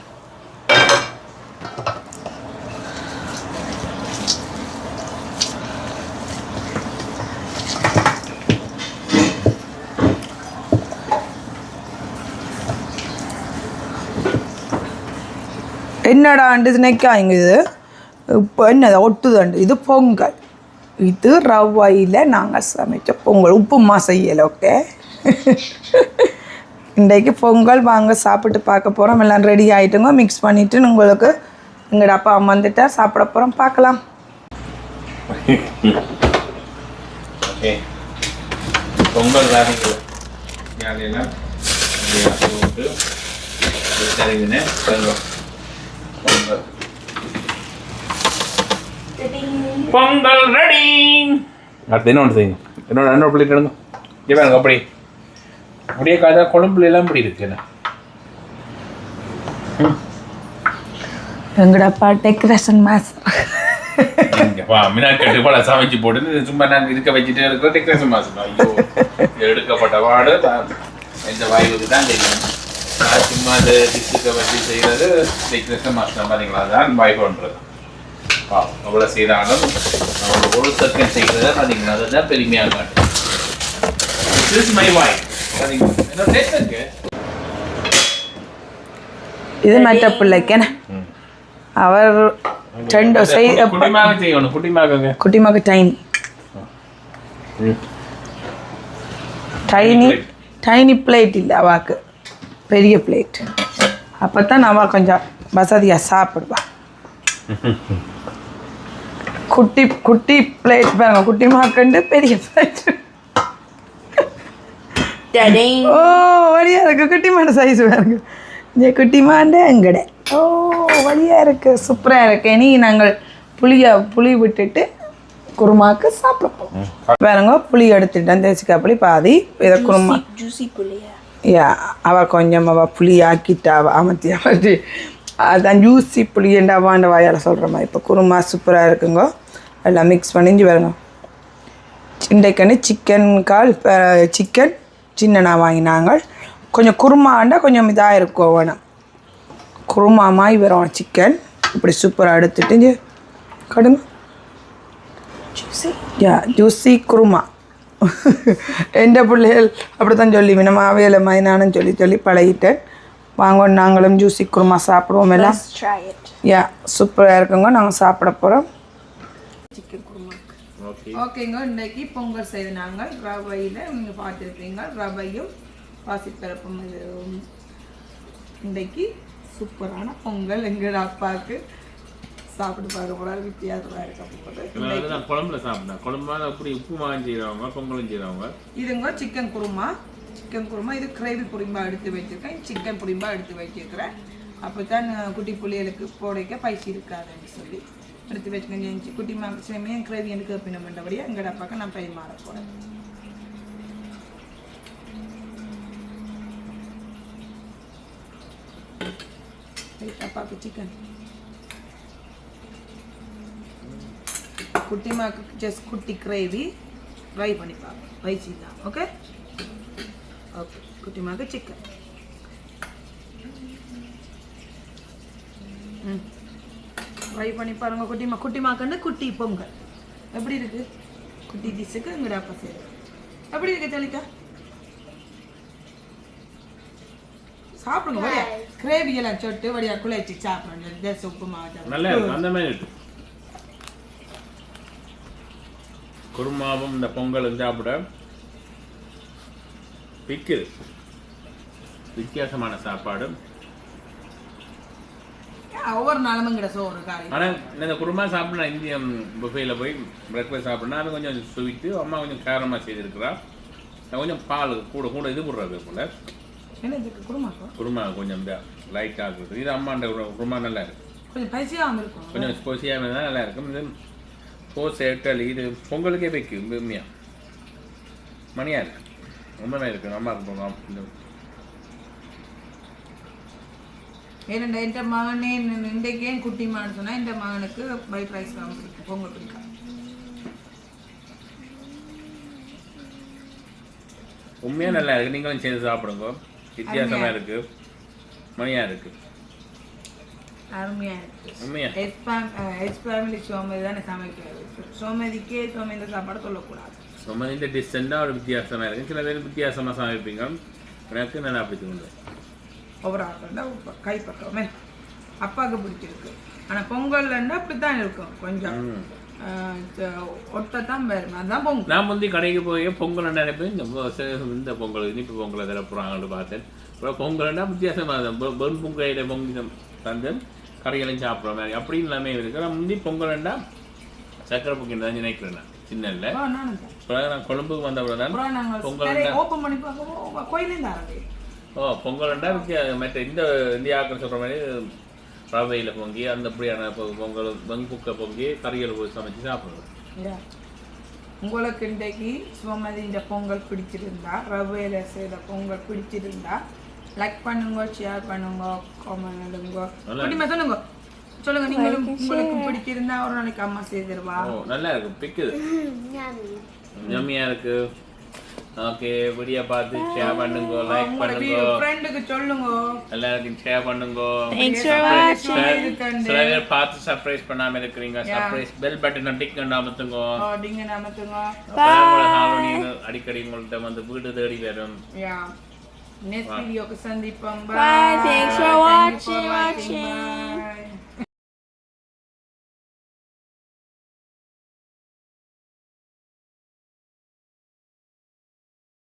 என்னடா ஆண்டு நினைக்காங்க, இது இப்போ என்னது ஒட்டுதாண்டு. இது பொங்கல், இது ரவையில் நாங்கள் சமைச்ச பொங்கல். உப்புமா செய்யலை. ஓகே, இன்றைக்கு பொங்கல். வாங்க சாப்பிட்டு பார்க்க போகிறோம். எல்லாம் ரெடி ஆகிட்டுங்க. மிக்ஸ் பண்ணிவிட்டு உங்களுக்கு எங்களோட அப்பா அம்மா வந்துட்டா சாப்பிட போகிறோம். பார்க்கலாம். பொங்கல் பொங்கல் ரெடி. அடுத்து என்ன ஒன்று செய்யுங்க. இன்னொரு பிளேட் எடுங்க. பாருங்க, அப்படி அப்படியே காய்ச்சா குழம்புல எல்லாம் இப்படி இருக்கு. என்ன எங்கடப்பா டெக்கரேஷன் மாஸ்டர். மினாக்கட்டு பல சமைச்சு போட்டு சும்மா நாங்கள் இருக்க வச்சுட்டு இருக்கிற டெக்கரேஷன் மாஸ்டர். ஐயோ, எடுக்கப்பட்ட வார்டு எந்த வாயுவுக்கு தான் தெரியும். நான் சும்மா அது டிஷ்ஷுக்கு வச்சு செய்கிறது டெக்கரேஷன் மாஸ்டர் பார்த்தீங்களா, அதுதான் வாய்ப்பு பண்ணுறது. அவ்வளோ செய்தாலும் நம்மளோட ஒரு செகண்ட் செய்கிறத பார்த்தீங்களா, அதுதான் பெருமையாக காட்டும். இது மற்ற பிள்ளைக்கு அவர் ரெண்டு செய்யணும். குட்டிமாக்கு டைனி பிளேட் இல்லை, அவாக்கு பெரிய பிளேட். அப்போ தான் அவள் கொஞ்சம் வசதியாக சாப்பிடுவா. குட்டி பிளேட் பாருங்க, குட்டிமாக்குண்டு பெரிய பிளேட். ஓ, வழியாக இருக்கு. குட்டிமான சைஸ் பாருங்க. இந்த குட்டிமாண்ட எங்கட. ஓ, வழியாக இருக்குது, சூப்பராக இருக்கு. இனி நாங்கள் புளி விட்டுட்டு குருமாக்கு சாப்பிடுவோம். பாருங்க, புளி எடுத்துட்டேன், தேசிக்காய் புளி பாதி. இதை குருமா அவள் கொஞ்சம் புளி ஆக்கிட்டா அமர்த்தி அதான் ஜூசி புளியண்டா வாண்ட வாயால் சொல்கிற மாதிரி. இப்போ குருமா சூப்பராக இருக்குங்க. எல்லாம் மிக்ஸ் பண்ணி பாருங்க. இன்றைக்கு சிக்கன் சின்னனா வாங்கினாங்க. கொஞ்சம் குருமாண்டா கொஞ்சம் இதாக இருக்கும் வேணும். குருமா மாதிரி வரும் சிக்கன். இப்படி சூப்பராக எடுத்துட்டு கடுங்க ஜூஸி குருமா. எந்த பிள்ளைகள் அப்படி தான் சொல்லி நம்ம அவையில் மைனானு சொல்லி பழகிட்டேன். வாங்க நாங்களும் ஜூஸி குருமா சாப்பிடுவோம் எல்லாம். சூப்பராக இருக்குங்க. நாங்கள் சாப்பிட போகிறோம் சிக்கன் குருமா. ஓகேங்க. இன்றைக்கி பொங்கல் செய்து நாங்கள் ரவையில் நீங்கள் பார்த்துருக்கீங்க. ரவையும் பாசிப்பருப்பும் இன்றைக்கி சூப்பரான பொங்கல் எங்கள் அப்பாவுக்கு சாப்பிட்டு பார்க்க போகிறாரு. வித்தியாசமாக இருக்க நான் குழம்புல சாப்பிட்டேன். குழம்பு அப்படி உப்பு மாவும் செய்கிறவங்க பொங்கலும் செய்கிறவங்க. இதுங்க சிக்கன் குருமா. இது கிரேவி புரிம்பா எடுத்து வச்சுருக்கேன். சிக்கன் புரிம்பா எடுத்து வச்சுருக்கிறேன். அப்போ தான் குட்டி புள்ளிகளுக்கு போடைக்க பைசி இருக்காதுன்னு சொல்லி எடுத்து வச்சுக்கேன். குட்டி மாமே கிரேவி எனக்கு பின்ன பண்ணுறபடியே எங்கட அப்பாவுக்கு நான் பரிமாற போகிறேன். அப்பாவுக்கு சிக்கன், குட்டிமாக்கு ஜஸ்ட் குட்டி கிரேவி ஃப்ரை பண்ணி பார்ப்போம். பைசி தான். Okay குட்டிமாக்கு chicken. ஃப்ரை பண்ணி பாருங்க. குட்டிமாக்குன்னு குட்டி பொங்கல் எப்படி இருக்கு? குட்டி டிஷ்ஷுக்கு எங்கட அப்பா செய்யுது. எப்படி இருக்கு தெளிக்கா? சாப்பிடுங்க. வடியா கிரேவி எல்லாம் சொட்டு வடியா குழைச்சி சாப்பிடுங்க. உப்புமா நல்லா இருக்கு. அந்த மாதிரி இருக்கு. குருமாவும் இந்த பொங்கலும் சாப்பிட பிக்குது. வித்தியாசமான சாப்பாடு. ஒவ்வொரு நாளும் இங்கிட்ட சோறு காலை. ஆனால் இந்த குருமா சாப்பிட இந்தியன் புஃபேயில் போய் பிரேக்ஃபாஸ்ட் சாப்பிட்னா அது கொஞ்சம் ஸ்வீட்டு. அம்மா கொஞ்சம் காரமாக செய்திருக்கிறா. கொஞ்சம் பால் கூட இது போடுறது போல. குருமா கொஞ்சம் இந்த லைட்டாக இருக்குது. இது அம்மாண்ட குருமா நல்லா இருக்கு. கொஞ்சம் பசியாகவும் இருக்கும். கொஞ்சம் ஸ்போசியாக இருந்தால் நல்லா இருக்கும். இது சேட்டல் இது பொங்கலுக்கே வைக்கும். உண்மையா மணியாக இருக்கு. ரொம்பவே இருக்கு. நம்ம இருக்கும். ஏன்னா எந்த மகனே இன்றைக்கே குட்டிமான்னு சொன்னால் இந்த மகனுக்கு ஒயிட் ரைஸ் தான் பிடிக்கும். பொங்கல் பிடிக்கும். உண்மையாக நல்லா இருக்கு. நீங்களும் சேர்ந்து சாப்பிடுங்க. வித்தியாசமாக இருக்கு. மணியாக இருக்கு. அருமையாக இருக்குது. உண்மையாக ஹெச் ஃபேமிலி சோமதி தானே சமைக்கிறது. சோமதிக்கே சோமதி சாப்பாடு சொல்லக்கூடாது. சோமதிൻ്റെ டிஷ்ஷெண்டாக ஒரு வித்தியாசமாக இருக்குது. சில பேர் வித்தியாசமாக சமைப்பீங்க. எனக்கு நல்லா பிடிச்சிருக்கு. ஒவ்வொரு ஆட்கள் கைப்பற்றமே அப்பாவுக்கு பிடிச்சிருக்கு. ஆனால் பொங்கல்னா அப்படி தான் இருக்கும். கொஞ்சம் ஒட்டத்தான் வரும். அதுதான் பொங்கல். நான் முந்தி கடைக்கு போய் பொங்கல் நினைப்பேன். இந்த பொங்கல் இனிப்பு பொங்கலை தரப்புறாங்கன்னு பார்த்தேன். அப்புறம் பொங்கல்னா வித்தியாசமாக வெறும் பொங்கலையில் பொங்கி தந்து கடைகளையும் சாப்பிட்ற மாதிரி அப்படி எல்லாமே இருக்குது. நான் முந்தி பொங்கல்ண்டா சக்கரை பொங்கல் தான் நினைக்கிறேன். சின்ன இல்லை. நான் கொழும்புக்கு வந்தப்பறம் தான் பொங்கல் கோயிலேருந்து பொங்கல்ண்டா மற்ற இந்த இந்தியாவுக்கு சொல்கிற மாதிரி ரவையில் பொங்கி அந்த அப்படியான பொங்கல் வெங்குக்க பொங்கி கறிகள் போய் சமைச்சு சாப்பிடுவோம். உங்களுக்கு இன்றைக்கு சுமதி இந்த பொங்கல் பிடிச்சிருந்தா, ரவையில் செய்த பொங்கல் பிடிச்சிருந்தா லைக் பண்ணுங்க, ஷேர் பண்ணுங்க, கமெண்ட் பண்ணுங்க. சொல்லுங்க நீங்களும் உங்களுக்கு பிடிச்சிருந்தா ஒரு நாளைக்கு அம்மா செய்திருவா. நல்லா இருக்கு. பிக்குது. யம்மியா இருக்கு. ஓகே வீடியோ பார்த்து ஷேர் பண்ணுங்க, லைக் பண்ணுங்க, ஃப்ரெண்டுக்கு சொல்லுங்க, எல்லாருக்கும் ஷேர் பண்ணுங்க. Thanks for watching. சில பேர் பார்த்து சர்ப்ரைஸ் பண்ணாம இருக்கிறீங்க. சர்ப்ரைஸ் பெல் பட்டனை டிக் அமுத்துங்க. அடிக்கடி உங்கள்கிட்ட வந்து வீடு தேடி வரும். நெக்ஸ்ட் வீடியோக்கு சந்திப்போம். Bye. Thanks for watching.